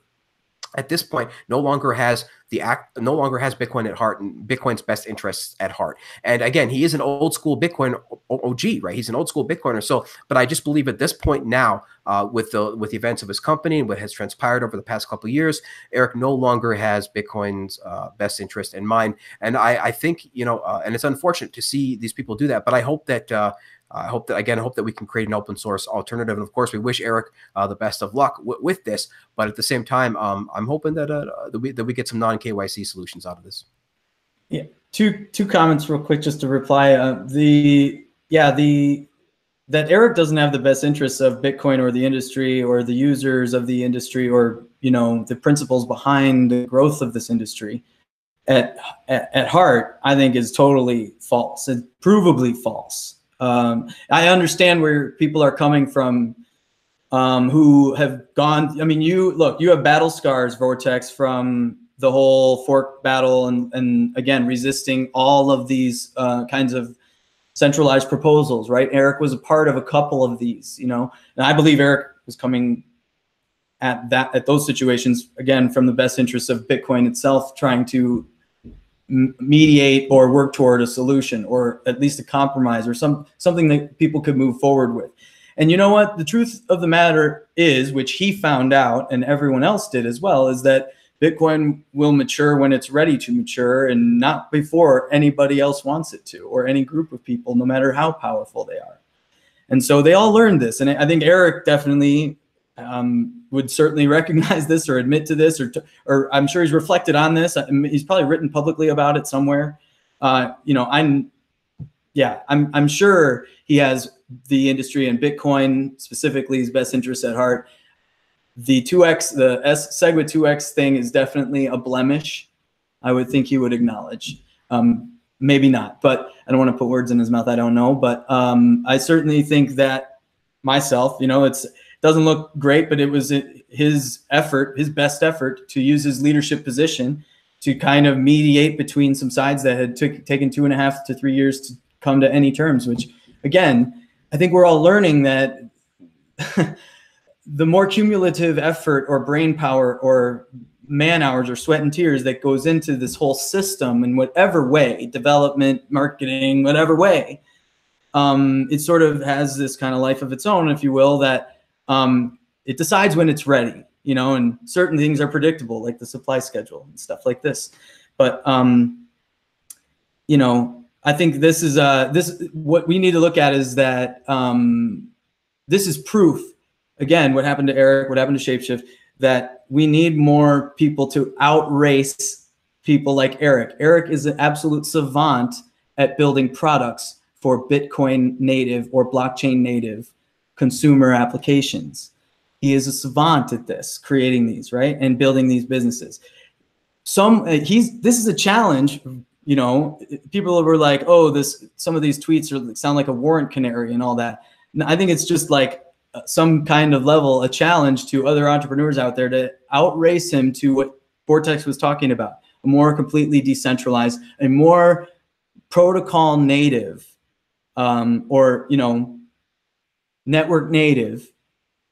at this point, no longer has Bitcoin at heart and Bitcoin's best interests at heart. And again, he is an old school Bitcoin OG, right? He's an old school Bitcoiner. So, but I just believe at this point now, with the events of his company and what has transpired over the past couple of years, Eric no longer has Bitcoin's best interest in mind. And I think, and it's unfortunate to see these people do that, but I hope that, I hope that we can create an open source alternative. And of course, we wish Eric the best of luck with this. But at the same time, I'm hoping that we get some non-KYC solutions out of this. Yeah, two comments real quick just to reply. That Eric doesn't have the best interests of Bitcoin or the industry or the users of the industry or the principles behind the growth of this industry at heart, I think is totally false and provably false. I understand where people are coming from who have gone. I mean, you have battle scars, Vortex, from the whole fork battle and again, resisting all of these kinds of centralized proposals, right? Eric was a part of a couple of these, and I believe Eric was coming at those situations, again, from the best interests of Bitcoin itself, trying to mediate or work toward a solution or at least a compromise or something that people could move forward with. And you know what? The truth of the matter is, which he found out and everyone else did as well, is that Bitcoin will mature when it's ready to mature and not before anybody else wants it to, or any group of people, no matter how powerful they are. And so they all learned this. And I think Eric definitely would certainly recognize this or admit to this, or I'm sure he's reflected on this. He's probably written publicly about it somewhere. I'm sure he has the industry and Bitcoin specifically his best interest at heart. The SegWit2x thing is definitely a blemish. I would think he would acknowledge. Maybe not, but I don't want to put words in his mouth. I don't know, but I certainly think that myself. You know, it doesn't look great, but it was his effort, his best effort, to use his leadership position to kind of mediate between some sides that had taken 2.5 to 3 years to come to any terms, which, again, I think we're all learning that the more cumulative effort or brain power or man hours or sweat and tears that goes into this whole system in whatever way, development, marketing, whatever way, it sort of has this kind of life of its own, if you will, that it decides when it's ready, you know, and certain things are predictable, like the supply schedule and stuff like this. But, you know, I think this is what we need to look at is that this is proof, again, what happened to Eric, what happened to Shapeshift, that we need more people to outrace people like Eric. Eric is an absolute savant at building products for Bitcoin native or blockchain native consumer applications. He is a savant at this, creating these, right? And building these businesses. This is a challenge, you know, people were like, oh, some of these tweets sound like a warrant canary and all that. And I think it's just like some kind of level, a challenge to other entrepreneurs out there to outrace him to what Vortex was talking about, a more completely decentralized, a more protocol native, or, you know, network native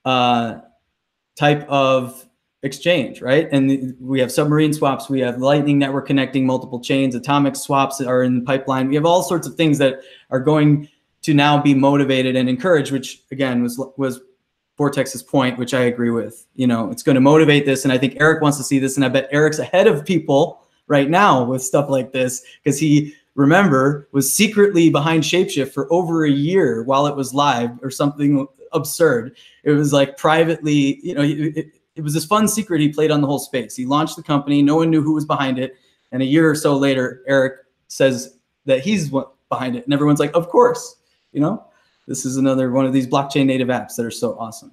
type of exchange, right? And we have submarine swaps, we have Lightning Network connecting multiple chains, atomic swaps are in the pipeline. We have all sorts of things that are going to now be motivated and encouraged, which again was Vortex's point, which I agree with. You know, it's going to motivate this, and I think Eric wants to see this, and I bet Eric's ahead of people right now with stuff like this, because he, remember, was secretly behind Shapeshift for over a year while it was live or something absurd. It was like privately, you know, it was this fun secret he played on the whole space. He launched the company, no one knew who was behind it, and a year or so later, Eric says that he's behind it, and everyone's like, of course. You know, this is another one of these blockchain native apps that are so awesome.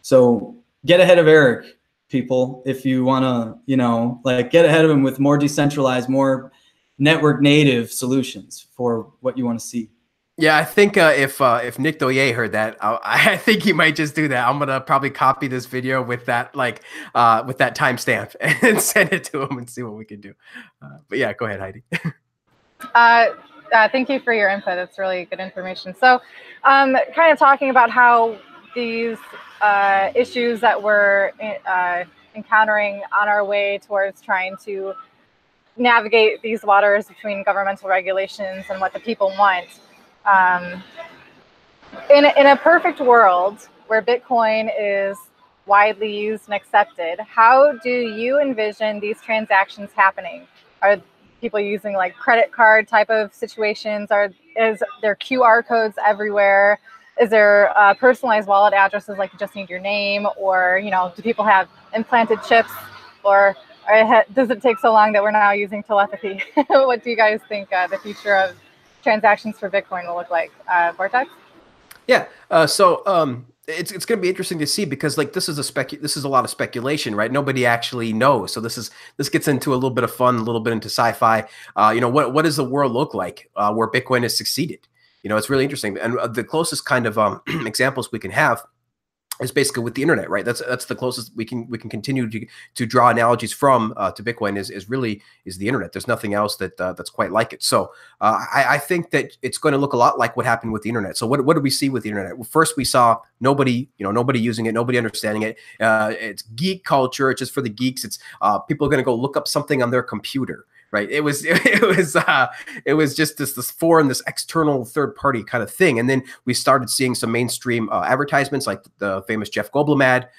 So get ahead of Eric, people, if you want to, you know, like get ahead of him with more decentralized, more network native solutions for what you want to see. Yeah, I think if Nick Doye heard that, I think he might just do that. I'm gonna probably copy this video with that with that timestamp and send it to him and see what we can do. But yeah, go ahead, Heidi. Thank you for your input. That's really good information. So kind of talking about how these issues that we're encountering on our way towards trying to navigate these waters between governmental regulations and what the people want. In a perfect world where Bitcoin is widely used and accepted, how do you envision these transactions happening? Are people using like credit card type of situations? Is there QR codes everywhere? Is there personalized wallet addresses, like you just need your name? Or, you know, do people have implanted chips? Or does it take so long that we're now using telepathy? What do you guys think the future of transactions for Bitcoin will look like? Vortex? Yeah. It's going to be interesting to see, because like this is a lot of speculation, right? Nobody actually knows. So this gets into a little bit of fun, a little bit into sci-fi. You know, what does the world look like where Bitcoin has succeeded? You know, it's really interesting. And the closest kind of examples we can have is basically with the internet, right? That's the closest we can continue to draw analogies from to Bitcoin is really the internet. There's nothing else that's quite like it. So I think that it's going to look a lot like what happened with the internet. So what did we see with the internet? Well, first we saw nobody using it, nobody understanding it. It's geek culture. It's just for the geeks. It's people are going to go look up something on their computer. Right. It was just this foreign, this external third party kind of thing. And then we started seeing some mainstream advertisements, like the famous Jeff Goldblum ad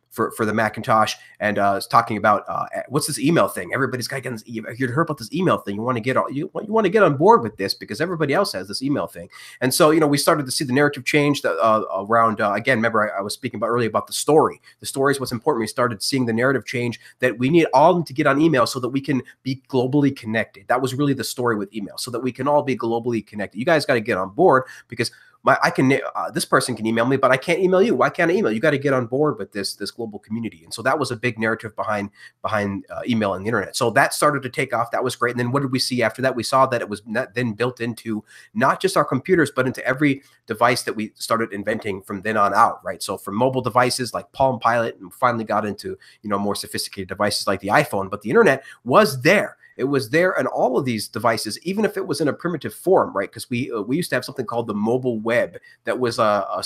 for the Macintosh, and talking about what's this email thing? Everybody's got to get this email. You heard about this email thing. You want to get on board with this because everybody else has this email thing. And so, you know, we started to see the narrative change around again. Remember, I was speaking about earlier about the story. The story is what's important. We started seeing the narrative change that we need all to get on email so that we can be globally connected. That was really the story with email, so that we can all be globally connected. You guys got to get on board, because this person can email me, but I can't email you. Why can't I email? You got to get on board with this global community. And so that was a big narrative behind email and the internet. So that started to take off. That was great. And then what did we see after that? We saw that it was then built into not just our computers, but into every device that we started inventing from then on out, right? So from mobile devices like Palm Pilot, and finally got into, more sophisticated devices like the iPhone, but the internet was there. It was there in all of these devices, even if it was in a primitive form, right? Because we used to have something called the mobile web that was a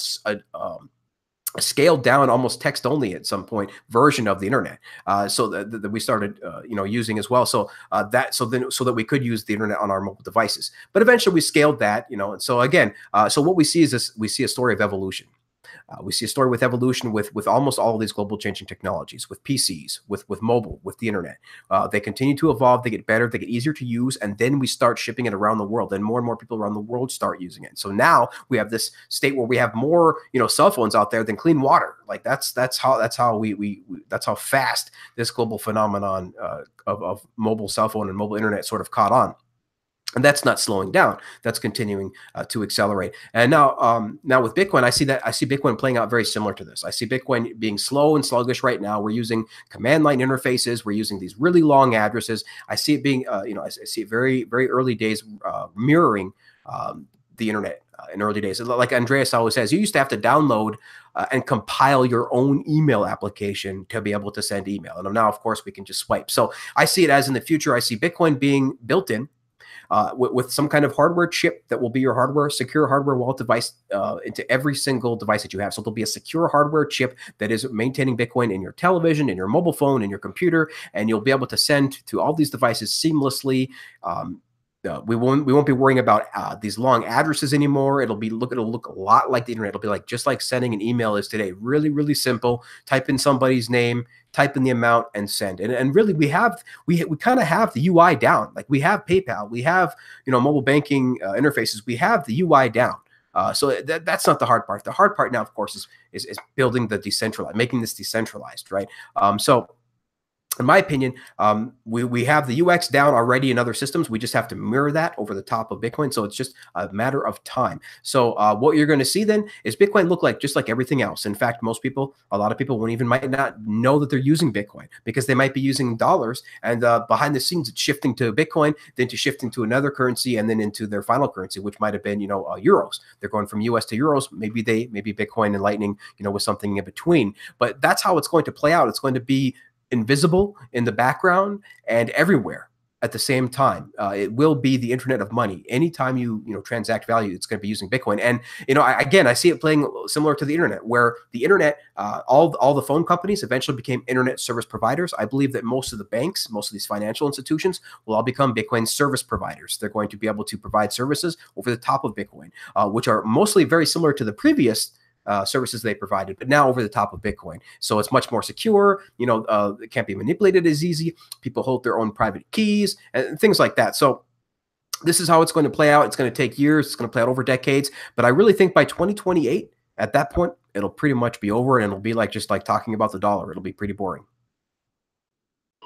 scaled down, almost text only at some point version of the internet. So that we started, using as well. So that we could use the internet on our mobile devices. But eventually we scaled that, and so again, so what we see is this: we see a story of evolution. We see a story with evolution with almost all of these global changing technologies, with PCs, with mobile, with the internet. They continue to evolve, they get better, they get easier to use, and then we start shipping it around the world, and more people around the world start using it. So now we have this state where we have more, cell phones out there than clean water. Like that's how fast this global phenomenon of mobile cell phone and mobile internet sort of caught on. And that's not slowing down. That's continuing to accelerate. And now with Bitcoin, I see Bitcoin playing out very similar to this. I see Bitcoin being slow and sluggish right now. We're using command line interfaces. We're using these really long addresses. I see it being, I see it very, very early days mirroring the internet in early days. Like Andreas always says, you used to have to download and compile your own email application to be able to send email. And now, of course, we can just swipe. So I see it as in the future, I see Bitcoin being built in with some kind of hardware chip that will be your secure hardware wallet device into every single device that you have. So there'll be a secure hardware chip that is maintaining Bitcoin in your television, in your mobile phone, in your computer, and you'll be able to send to all these devices seamlessly. We won't be worrying about these long addresses anymore. It'll look a lot like the internet. It'll be just like sending an email is today. Really, really simple. Type in somebody's name, type in the amount, and send. And really, we kind of have the UI down. Like we have PayPal, we have mobile banking interfaces. We have the UI down. So that's not the hard part. The hard part now, of course, is building the decentralized, making this decentralized, right? So in my opinion, we have the UX down already in other systems. We just have to mirror that over the top of Bitcoin. So it's just a matter of time. So what you're going to see then is Bitcoin look just like everything else. In fact, a lot of people might not know that they're using Bitcoin because they might be using dollars, and behind the scenes it's shifting to Bitcoin, then to shifting to another currency, and then into their final currency, which might have been euros. They're going from US to euros. Maybe Bitcoin and Lightning with something in between. But that's how it's going to play out. It's going to be invisible in the background and everywhere at the same time. It will be the internet of money. Anytime you transact value, it's going to be using Bitcoin. And I see it playing similar to the internet, where the internet, all the phone companies eventually became internet service providers. I believe that most of the banks, most of these financial institutions, will all become Bitcoin service providers. They're going to be able to provide services over the top of Bitcoin, which are mostly very similar to the previous services they provided, but now over the top of Bitcoin. So it's much more secure. It can't be manipulated as easy. People hold their own private keys and things like that. So this is how it's going to play out. It's going to take years. It's going to play out over decades. But I really think by 2028, at that point, it'll pretty much be over, and it'll be just like talking about the dollar. It'll be pretty boring.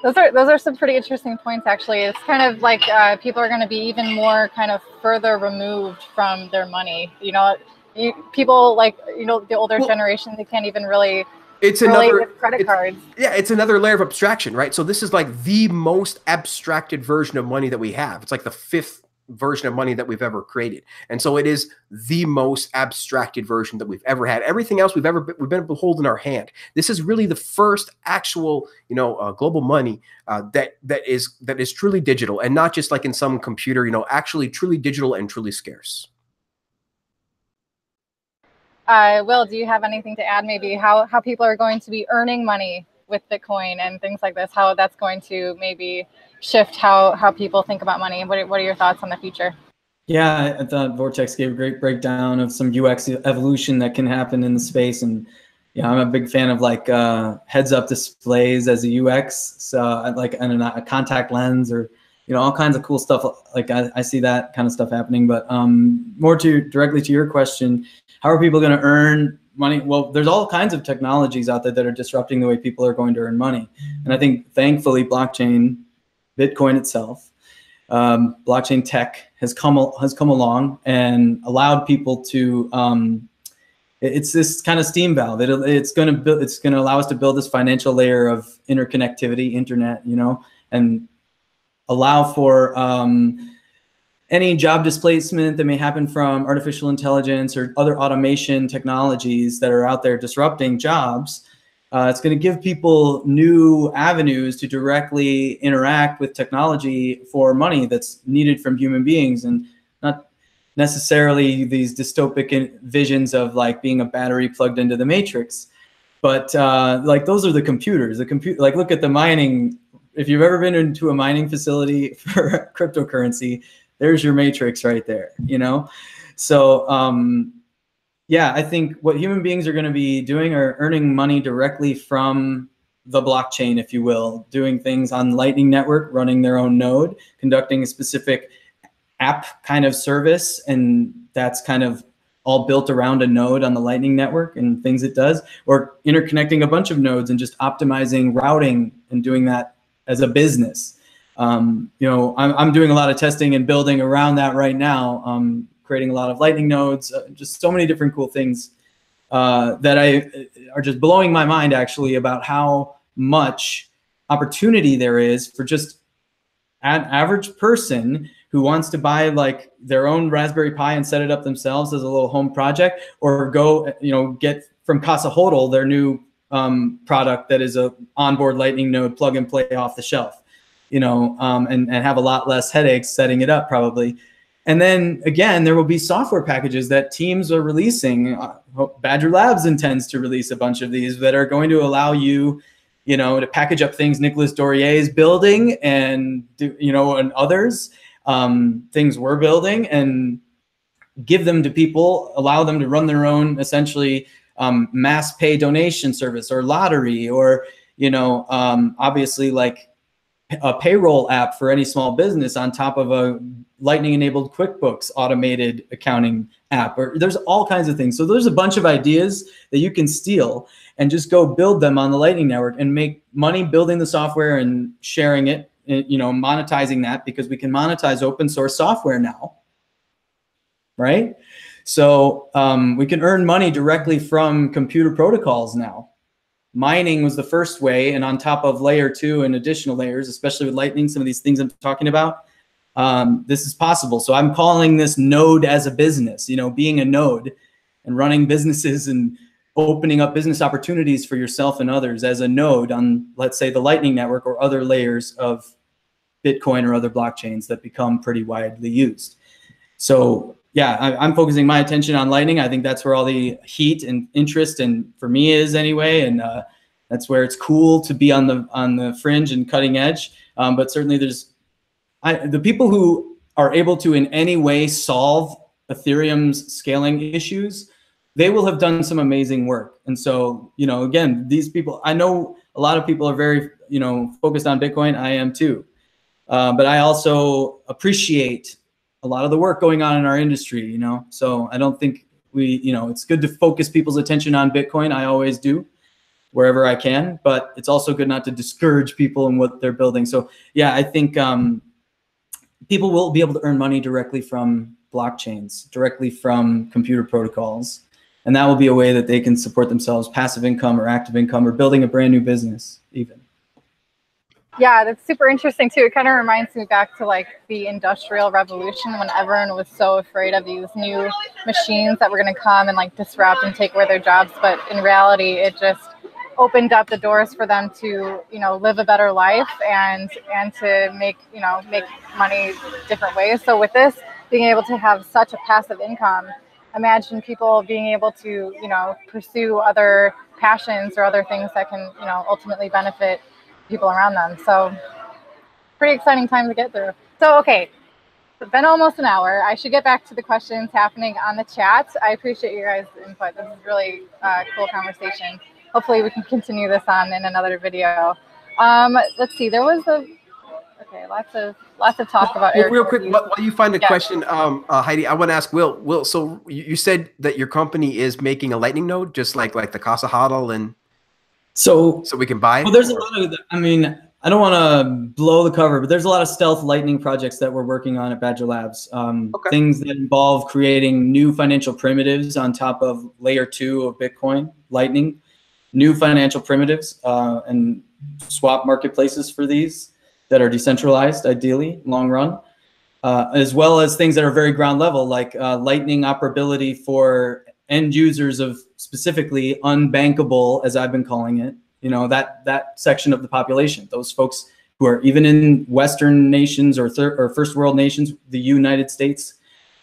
Those are some pretty interesting points, actually. It's kind of like people are going to be even more kind of further removed from their money. People the older generation, they can't even really relate with credit cards. Yeah, it's another layer of abstraction, right? So this is like the most abstracted version of money that we have. It's like the fifth version of money that we've ever created. And so it is the most abstracted version that we've ever had. Everything else we've been holding in our hand. This is really the first actual, global money that is truly digital, and not just like in some computer, actually truly digital and truly scarce. Will, do you have anything to add? Maybe how people are going to be earning money with Bitcoin and things like this? How that's going to maybe shift how people think about money? What are your thoughts on the future? Yeah, I thought Vortex gave a great breakdown of some UX evolution that can happen in the space, and I'm a big fan of heads-up displays as a UX. So a contact lens, or all kinds of cool stuff. I see that kind of stuff happening. But more directly to your question, how are people going to earn money? Well, there's all kinds of technologies out there that are disrupting the way people are going to earn money. And I think, thankfully, blockchain, Bitcoin itself, blockchain tech has come along and allowed people to. It's this kind of steam valve. It's going to allow us to build this financial layer of interconnectivity, internet, and allow for any job displacement that may happen from artificial intelligence or other automation technologies that are out there disrupting jobs. It's going to give people new avenues to directly interact with technology for money that's needed from human beings, and not necessarily these dystopic visions of like being a battery plugged into the matrix. But like those are the computers. Like look at the mining. If you've ever been into a mining facility for cryptocurrency, there's your matrix right there, So yeah, I think what human beings are going to be doing are earning money directly from the blockchain, if you will, doing things on Lightning Network, running their own node, conducting a specific app kind of service, and that's kind of all built around a node on the Lightning Network and things it does, or interconnecting a bunch of nodes and just optimizing routing and doing that as a business. I'm doing a lot of testing and building around that right now, creating a lot of Lightning nodes, just so many different cool things that are just blowing my mind actually about how much opportunity there is for just an average person who wants to buy like their own Raspberry Pi and set it up themselves as a little home project, or go, get from Casa Hodl their new product that is a onboard Lightning node plug and play off the shelf, and have a lot less headaches setting it up probably. And then again, there will be software packages that teams are releasing. Badger Labs intends to release a bunch of these that are going to allow you, to package up things Nicolas Dorier is building and and others, things we're building, and give them to people, allow them to run their own essentially mass pay donation service or lottery, or obviously like a payroll app for any small business on top of a Lightning enabled QuickBooks automated accounting app, or there's all kinds of things. So there's a bunch of ideas that you can steal and just go build them on the Lightning Network and make money building the software and sharing it, monetizing that, because we can monetize open source software now, right? So we can earn money directly from computer protocols now. Mining was the first way, and on top of layer 2 and additional layers, especially with Lightning, some of these things I'm talking about, this is possible. So I'm calling this node as a business, being a node and running businesses and opening up business opportunities for yourself and others as a node on, let's say, the Lightning Network or other layers of Bitcoin or other blockchains that become pretty widely used. So yeah, I'm focusing my attention on Lightning. I think that's where all the heat and interest, and for me is anyway, and that's where it's cool to be on the fringe and cutting edge. But certainly there's the people who are able to in any way solve Ethereum's scaling issues. They will have done some amazing work. And so, again, these people, I know a lot of people are very, focused on Bitcoin. I am too. But I also appreciate a lot of the work going on in our industry, so I don't think it's good to focus people's attention on Bitcoin. I always do wherever I can, but it's also good not to discourage people in what they're building. So yeah, I think people will be able to earn money directly from blockchains, directly from computer protocols. And that will be a way that they can support themselves, passive income or active income, or building a brand new business even. Yeah, that's super interesting too. It kind of reminds me back to like the Industrial Revolution, when everyone was so afraid of these new machines that were going to come and like disrupt and take away their jobs. But in reality, it just opened up the doors for them to, live a better life and to make money different ways. So with this, being able to have such a passive income, imagine people being able to, pursue other passions or other things that can, ultimately benefit people around them. So pretty exciting time to get through. So, okay, it's been almost an hour. I should get back to the questions happening on the chat. I appreciate your guys' input. This is really cool conversation. Hopefully we can continue this on in another video. Let's see, there was lots of talk about real quick, while you find a question, Heidi, I want to ask Will, so you said that your company is making a Lightning node, just like the Casa Hodl, and so we can buy it? Well, there's a lot of, I don't want to blow the cover, but there's a lot of stealth Lightning projects that we're working on at Badger Labs. Okay. Things that involve creating new financial primitives on top of layer 2 of Bitcoin, Lightning, new financial primitives, and swap marketplaces for these that are decentralized, ideally, long run, as well as things that are very ground level, like Lightning operability for end users of specifically unbankable, as I've been calling it, you know, that section of the population, those folks who are even in Western nations or first world nations, the United States,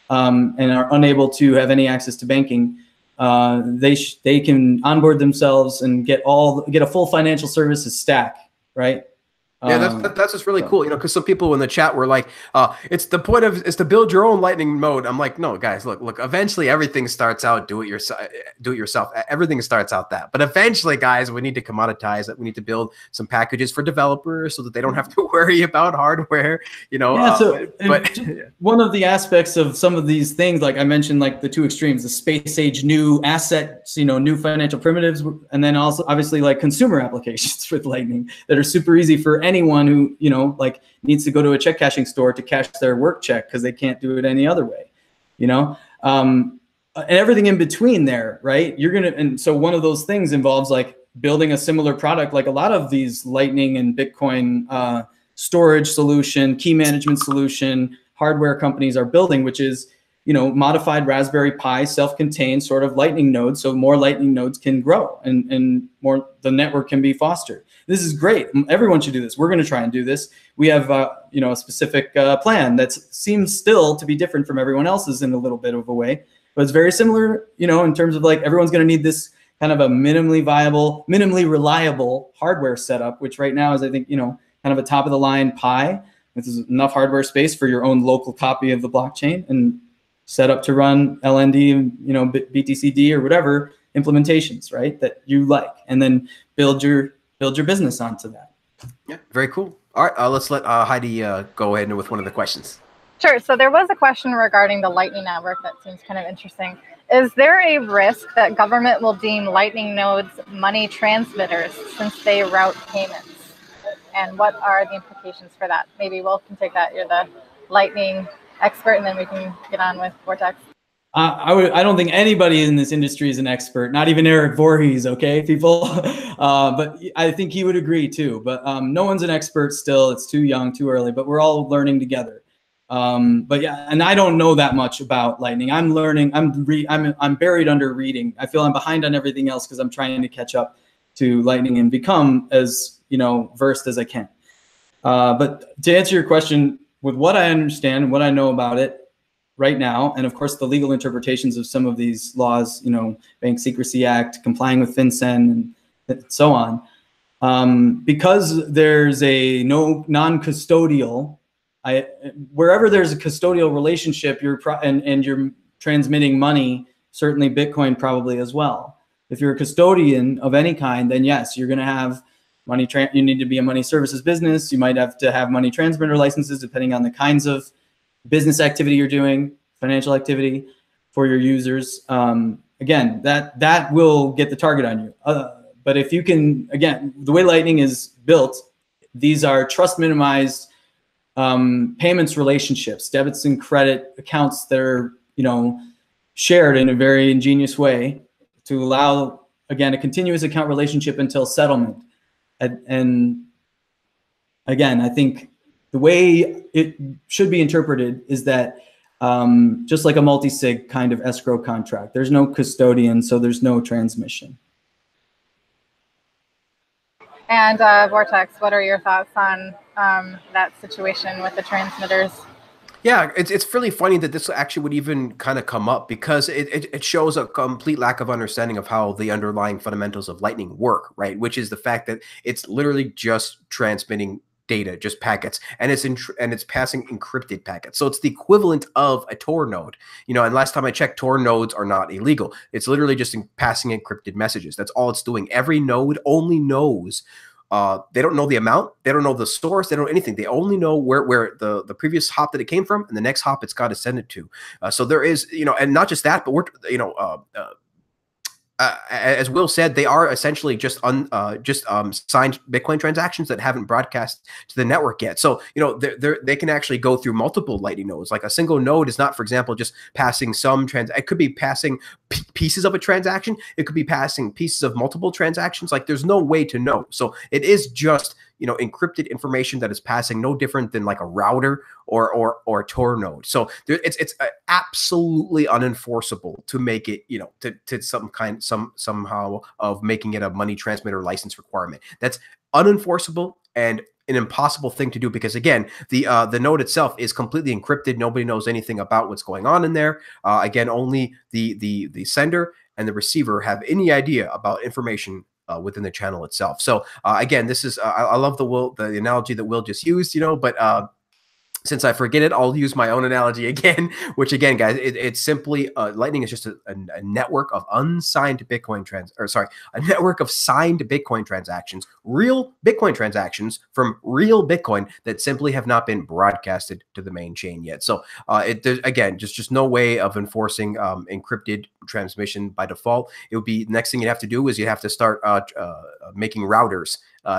and are unable to have any access to banking. They can onboard themselves and get a full financial services stack, right? Yeah, that's just really cool, you know, because some people in the chat were like, it's the point of is to build your own Lightning node. I'm like, no, guys, look, eventually everything starts out do it yourself. Everything starts out that. But eventually, guys, we need to commoditize it. We need to build some packages for developers so that they don't have to worry about hardware, you know. Yeah, but one of the aspects of some of these things, like I mentioned, like the two extremes, the space age new assets, you know, new financial primitives, and then also obviously like consumer applications with Lightning that are super easy for anyone who, you know, like needs to go to a check cashing store to cash their work check because they can't do it any other way, you know, and everything in between there, right? And so one of those things involves like building a similar product, like a lot of these Lightning and Bitcoin storage solution, key management solution, hardware companies are building, which is, you know, modified Raspberry Pi, self-contained sort of Lightning nodes, so more Lightning nodes can grow and more the network can be fostered. This is great. Everyone should do this. We're going to try and do this. We have, you know, a specific plan that seems still to be different from everyone else's in a little bit of a way, but it's very similar, you know, in terms of like everyone's going to need this kind of a minimally viable, minimally reliable hardware setup, which right now is, I think, you know, kind of a top of the line Pi. This is enough hardware space for your own local copy of the blockchain and set up to run LND and, you know, BTCD or whatever implementations, right, that you like, and then build your business onto that. Yeah, very cool. All right, let's let Heidi go ahead with one of the questions. Sure. So there was a question regarding the Lightning Network that seems kind of interesting. Is there a risk that government will deem Lightning nodes money transmitters since they route payments? And what are the implications for that? Maybe Will can take that. You're the Lightning expert, and then we can get on with Vortex. I don't think anybody in this industry is an expert, not even Eric Voorhees, okay, people? But I think he would agree too. But no one's an expert still. It's too young, too early, but we're all learning together. But yeah, and I don't know that much about Lightning. I'm learning. I'm buried under reading. I feel I'm behind on everything else because I'm trying to catch up to Lightning and become as, you know, versed as I can. But to answer your question, with what I understand and what I know about it right now, and of course the legal interpretations of some of these laws, you know, Bank Secrecy Act, complying with FinCEN, and so on, because there's a non-custodial, wherever there's a custodial relationship, and you're transmitting money, certainly Bitcoin probably as well. If you're a custodian of any kind, then yes, you're going to have money. You need to be a money services business. You might have to have money transmitter licenses, depending on the kinds of business activity you're doing, financial activity for your users. Again, that will get the target on you. But if you can, again, the way Lightning is built, these are trust minimized payments relationships, debits and credit accounts that are, you know, shared in a very ingenious way to allow, again, a continuous account relationship until settlement. And again, I think the way it should be interpreted is that just like a multi-sig kind of escrow contract, there's no custodian, so there's no transmission. And Vortex, what are your thoughts on that situation with the transmitters? Yeah, it's really funny that this actually would even kind of come up because it shows a complete lack of understanding of how the underlying fundamentals of Lightning work, right? Which is the fact that it's literally just transmitting data, just packets, and it's passing encrypted packets. So it's the equivalent of a Tor node, you know. And last time I checked, Tor nodes are not illegal. It's literally just passing encrypted messages. That's all it's doing. Every node only knows. They don't know the amount. They don't know the source. They don't know anything. They only know where the previous hop that it came from and the next hop it's got to send it to. So there is, you know, and not just that, but we're, you know, as Will said, they are essentially just signed Bitcoin transactions that haven't broadcast to the network yet. So, they can actually go through multiple Lightning nodes. Like a single node is not, for example, just passing it could be passing pieces of a transaction. It could be passing pieces of multiple transactions. Like there's no way to know. So it is just, encrypted information that is passing, no different than like a router or a Tor node. So it's absolutely unenforceable to make it, to somehow of making it a money transmitter license requirement. That's unenforceable and an impossible thing to do, because again, the node itself is completely encrypted. Nobody knows anything about what's going on in there. Again, only the sender and the receiver have any idea about information within the channel itself. So again, this is I love the analogy that Will just used, but since I forget it, I'll use my own analogy again, which again, guys, it's simply Lightning is just a network of unsigned Bitcoin a network of signed Bitcoin transactions, real Bitcoin transactions from real Bitcoin that simply have not been broadcasted to the main chain yet. So there's, again, just no way of enforcing encrypted transmission by default. It would be, next thing you have to do is you have to start making routers,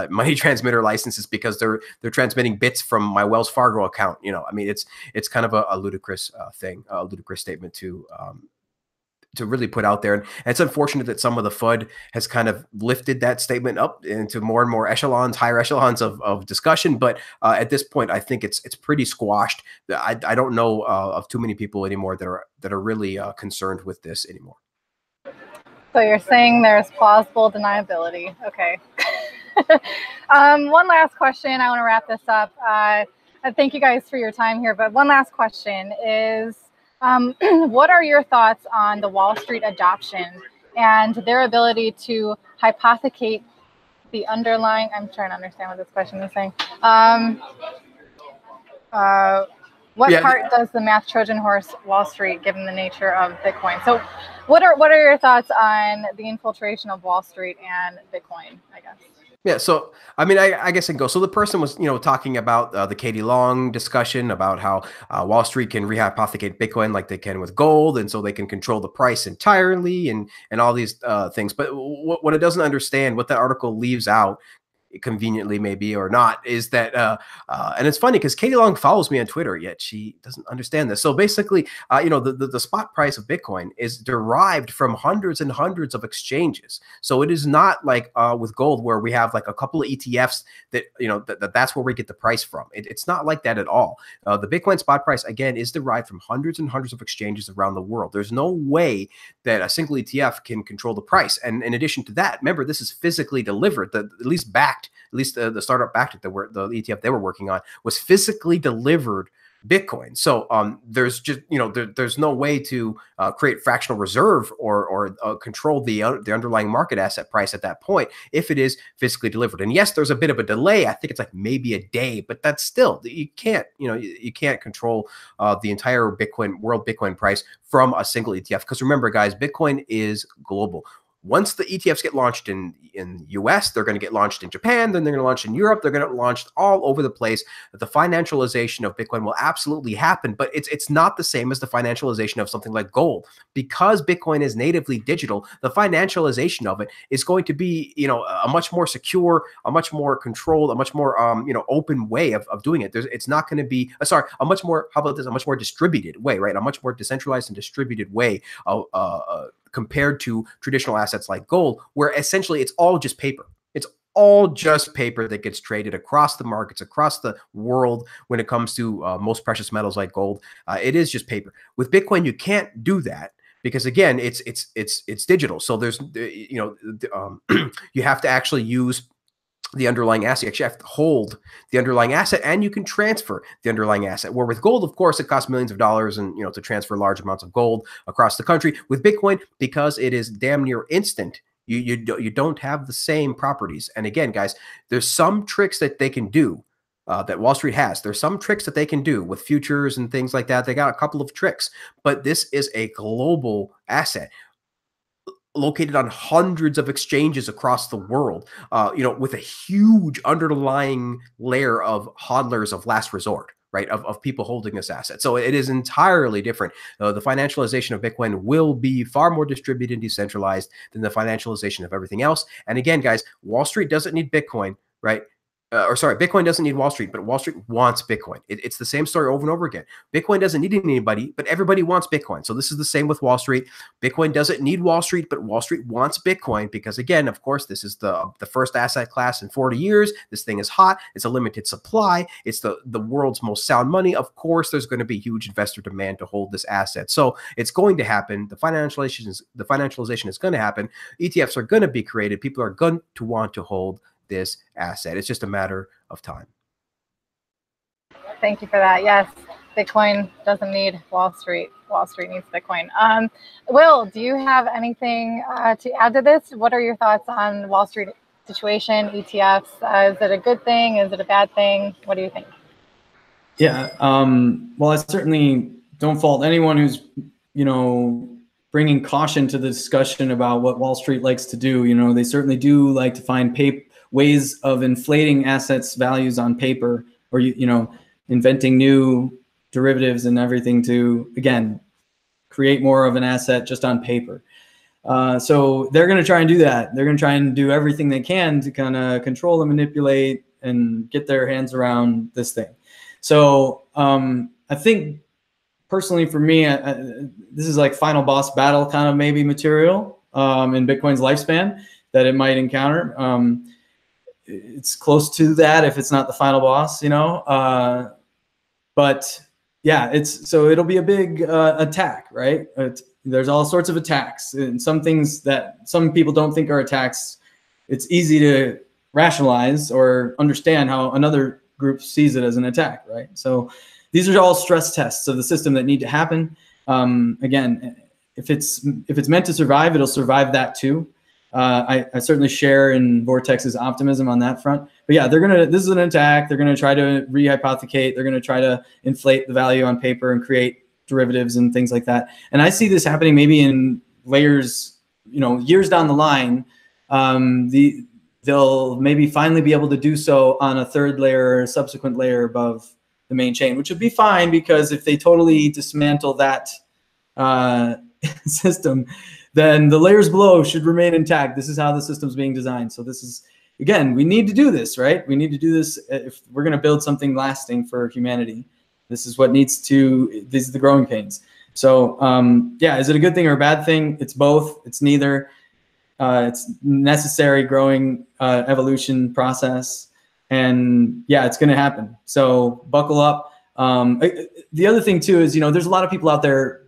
money transmitter licenses, because they're transmitting bits from my Wells Fargo account. I mean, it's kind of a ludicrous thing, a ludicrous statement to really put out there. And it's unfortunate that some of the FUD has kind of lifted that statement up into more and more higher echelons of discussion. But at this point, I think it's pretty squashed. I don't know of too many people anymore that are really concerned with this anymore. So you're saying there's plausible deniability. Okay. One last question. I want to wrap this up. Thank you guys for your time here. But one last question is, what are your thoughts on the Wall Street adoption and their ability to hypothecate the underlying? I'm trying to understand what this question is saying. What part does the math Trojan horse Wall Street, given the nature of Bitcoin? So what are your thoughts on the infiltration of Wall Street and Bitcoin, I guess? Yeah, so I mean, I guess I can go. So the person was, talking about the Katie Long discussion about how Wall Street can rehypothecate Bitcoin like they can with gold, and so they can control the price entirely, and all these things. But what it doesn't understand, what that article leaves out, conveniently maybe or not, is that and it's funny because Katie Long follows me on Twitter, yet she doesn't understand this. So basically, the spot price of Bitcoin is derived from hundreds and hundreds of exchanges. So it is not like with gold, where we have like a couple of ETFs that that's where we get the price from. It's not like that at all. The Bitcoin spot price, again, is derived from hundreds and hundreds of exchanges around the world. There's no way that a single ETF can control the price. And in addition to that, remember, this is physically delivered, at least the startup backed it, the ETF they were working on was physically delivered Bitcoin. So there's just, there's no way to create fractional reserve or control the underlying market asset price at that point if it is physically delivered. And yes, there's a bit of a delay. I think it's like maybe a day, but that's still, you can't, you can't control the entire world Bitcoin price from a single ETF. Because remember, guys, Bitcoin is global. Once the ETFs get launched in the US, they're going to get launched in Japan, then they're going to launch in Europe, they're going to launch all over the place. The financialization of Bitcoin will absolutely happen, but it's not the same as the financialization of something like gold. Because Bitcoin is natively digital, the financialization of it is going to be, a much more secure, a much more controlled, a much more, open way of doing it. It's not going to be, a much more, how about this, a much more distributed way, right? A much more decentralized and distributed way of, compared to traditional assets like gold, where essentially it's all just paper. It's all just paper that gets traded across the markets, across the world. When it comes to most precious metals like gold, it is just paper. With Bitcoin, you can't do that because, again, it's digital. So there's, you have to actually use the underlying asset. You actually have to hold the underlying asset, and you can transfer the underlying asset. Where with gold, of course, it costs millions of dollars, and to transfer large amounts of gold across the country. With Bitcoin, because it is damn near instant, you don't have the same properties. And again, guys, there's some tricks that they can do. That Wall Street has. There's some tricks that they can do with futures and things like that. They got a couple of tricks, but this is a global asset, located on hundreds of exchanges across the world, with a huge underlying layer of hodlers of last resort, right, of people holding this asset. So it is entirely different. The financialization of Bitcoin will be far more distributed and decentralized than the financialization of everything else. And again, guys, Wall Street doesn't need Bitcoin, right? Bitcoin doesn't need Wall Street, but Wall Street wants Bitcoin. It's the same story over and over again. Bitcoin doesn't need anybody, but everybody wants Bitcoin. So this is the same with Wall Street. Bitcoin doesn't need Wall Street, but Wall Street wants Bitcoin because, again, of course, this is the first asset class in 40 years. This thing is hot. It's a limited supply. It's the world's most sound money. Of course, there's going to be huge investor demand to hold this asset. So it's going to happen. The financialization is going to happen. ETFs are going to be created. People are going to want to hold this asset. It's just a matter of time. Thank you for that. Yes, Bitcoin doesn't need Wall Street. Wall Street needs Bitcoin. Will, do you have anything to add to this? What are your thoughts on Wall Street situation, ETFs? Is it a good thing? Is it a bad thing? What do you think? Yeah. Well, I certainly don't fault anyone who's, bringing caution to the discussion about what Wall Street likes to do. They certainly do like to find ways of inflating assets values on paper, or inventing new derivatives and everything to, again, create more of an asset just on paper. So they're going to try and do that. They're going to try and do everything they can to kind of control and manipulate and get their hands around this thing. So I think personally for me, this is like final boss battle kind of maybe material in Bitcoin's lifespan that it might encounter. It's close to that if it's not the final boss, but yeah, it'll be a big attack, right? There's all sorts of attacks, and some things that some people don't think are attacks. It's easy to rationalize or understand how another group sees it as an attack, right? So these are all stress tests of the system that need to happen. Again, if it's meant to survive, it'll survive that too. I certainly share in Vortex's optimism on that front. But yeah, this is an attack. They're gonna try to rehypothecate. They're gonna try to inflate the value on paper and create derivatives and things like that. And I see this happening maybe in layers, years down the line. They'll maybe finally be able to do so on a third layer or a subsequent layer above the main chain, which would be fine, because if they totally dismantle that system, then the layers below should remain intact. This is how the system's being designed. So this is, again, we need to do this, right? We need to do this if we're going to build something lasting for humanity. This is these are the growing pains. So yeah, is it a good thing or a bad thing? It's both. It's neither. It's necessary growing evolution process. And yeah, it's going to happen. So buckle up. The other thing too is, there's a lot of people out there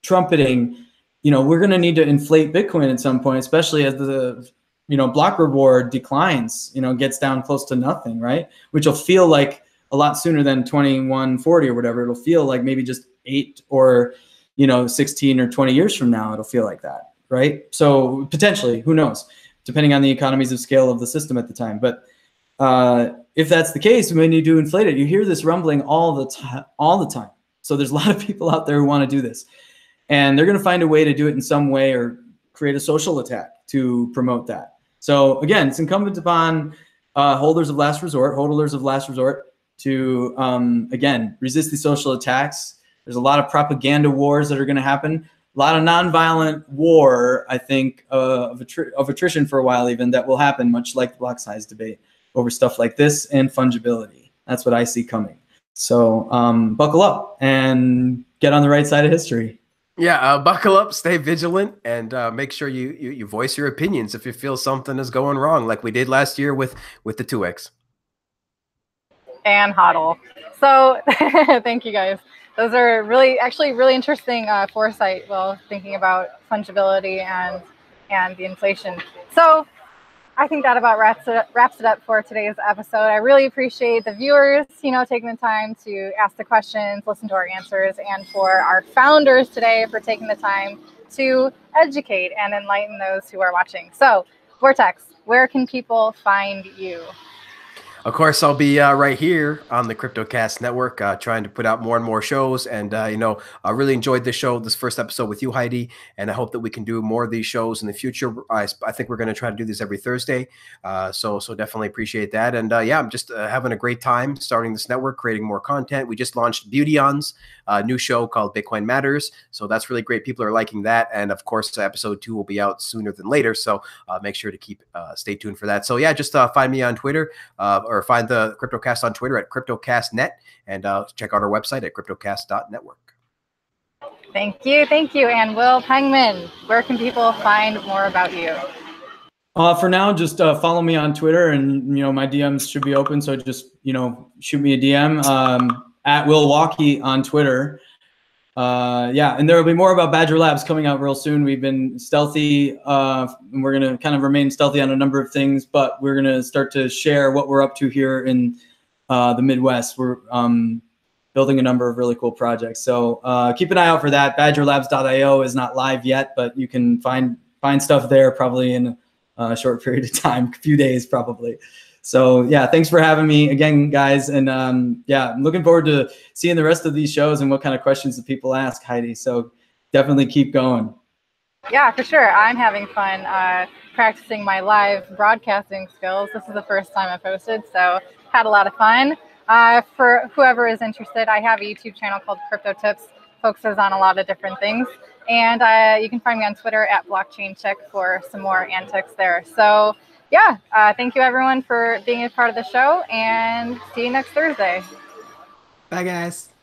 trumpeting, we're going to need to inflate Bitcoin at some point, especially as the, block reward declines, gets down close to nothing, right? Which will feel like a lot sooner than 2140 or whatever. It'll feel like maybe just 8 or, 16 or 20 years from now, it'll feel like that, right? So potentially, who knows, depending on the economies of scale of the system at the time. But if that's the case, we may need to inflate it. You hear this rumbling all the time. So there's a lot of people out there who want to do this. And they're going to find a way to do it in some way or create a social attack to promote that. So again, it's incumbent upon holders of last resort to, again, resist these social attacks. There's a lot of propaganda wars that are going to happen. A lot of nonviolent war, I think, of attrition for a while even, that will happen, much like the block size debate, over stuff like this and fungibility. That's what I see coming. So buckle up and get on the right side of history. Yeah, buckle up, stay vigilant, and make sure you voice your opinions if you feel something is going wrong, like we did last year with the 2X. And HODL. So thank you guys. Those are really interesting foresight while thinking about fungibility and the inflation. So I think that about wraps it up for today's episode. I really appreciate the viewers, taking the time to ask the questions, listen to our answers, and for our founders today for taking the time to educate and enlighten those who are watching. So, Vortex, where can people find you? Of course, I'll be right here on the CryptoCast Network, trying to put out more and more shows. And I really enjoyed this show, this first episode with you, Heidi. And I hope that we can do more of these shows in the future. I think we're going to try to do this every Thursday. So definitely appreciate that. And I'm just having a great time starting this network, creating more content. We just launched Beauty On's new show called Bitcoin Matters. So that's really great. People are liking that. And of course, episode 2 will be out sooner than later. So make sure to stay tuned for that. So yeah, just find me on Twitter or find the CryptoCast on Twitter at CryptoCastNet, and check out our website at CryptoCast.network. Thank you. And Will Pengman, where can people find more about you? For now, just follow me on Twitter, and my DMs should be open. So just shoot me a DM at Will Walkie on Twitter. And there will be more about Badger Labs coming out real soon. We've been stealthy, and we're going to kind of remain stealthy on a number of things, but we're going to start to share what we're up to here in the Midwest. We're building a number of really cool projects. So keep an eye out for that. BadgerLabs.io is not live yet, but you can find stuff there probably in a short period of time, a few days probably. So yeah, thanks for having me again, guys. And I'm looking forward to seeing the rest of these shows and what kind of questions that people ask, Heidi. So definitely keep going. Yeah, for sure. I'm having fun practicing my live broadcasting skills. This is the first time I've hosted, so had a lot of fun. For whoever is interested, I have a YouTube channel called Crypto Tips, focuses on a lot of different things. And you can find me on Twitter at Blockchain Chick for some more antics there. So yeah, thank you everyone for being a part of the show, and see you next Thursday. Bye guys.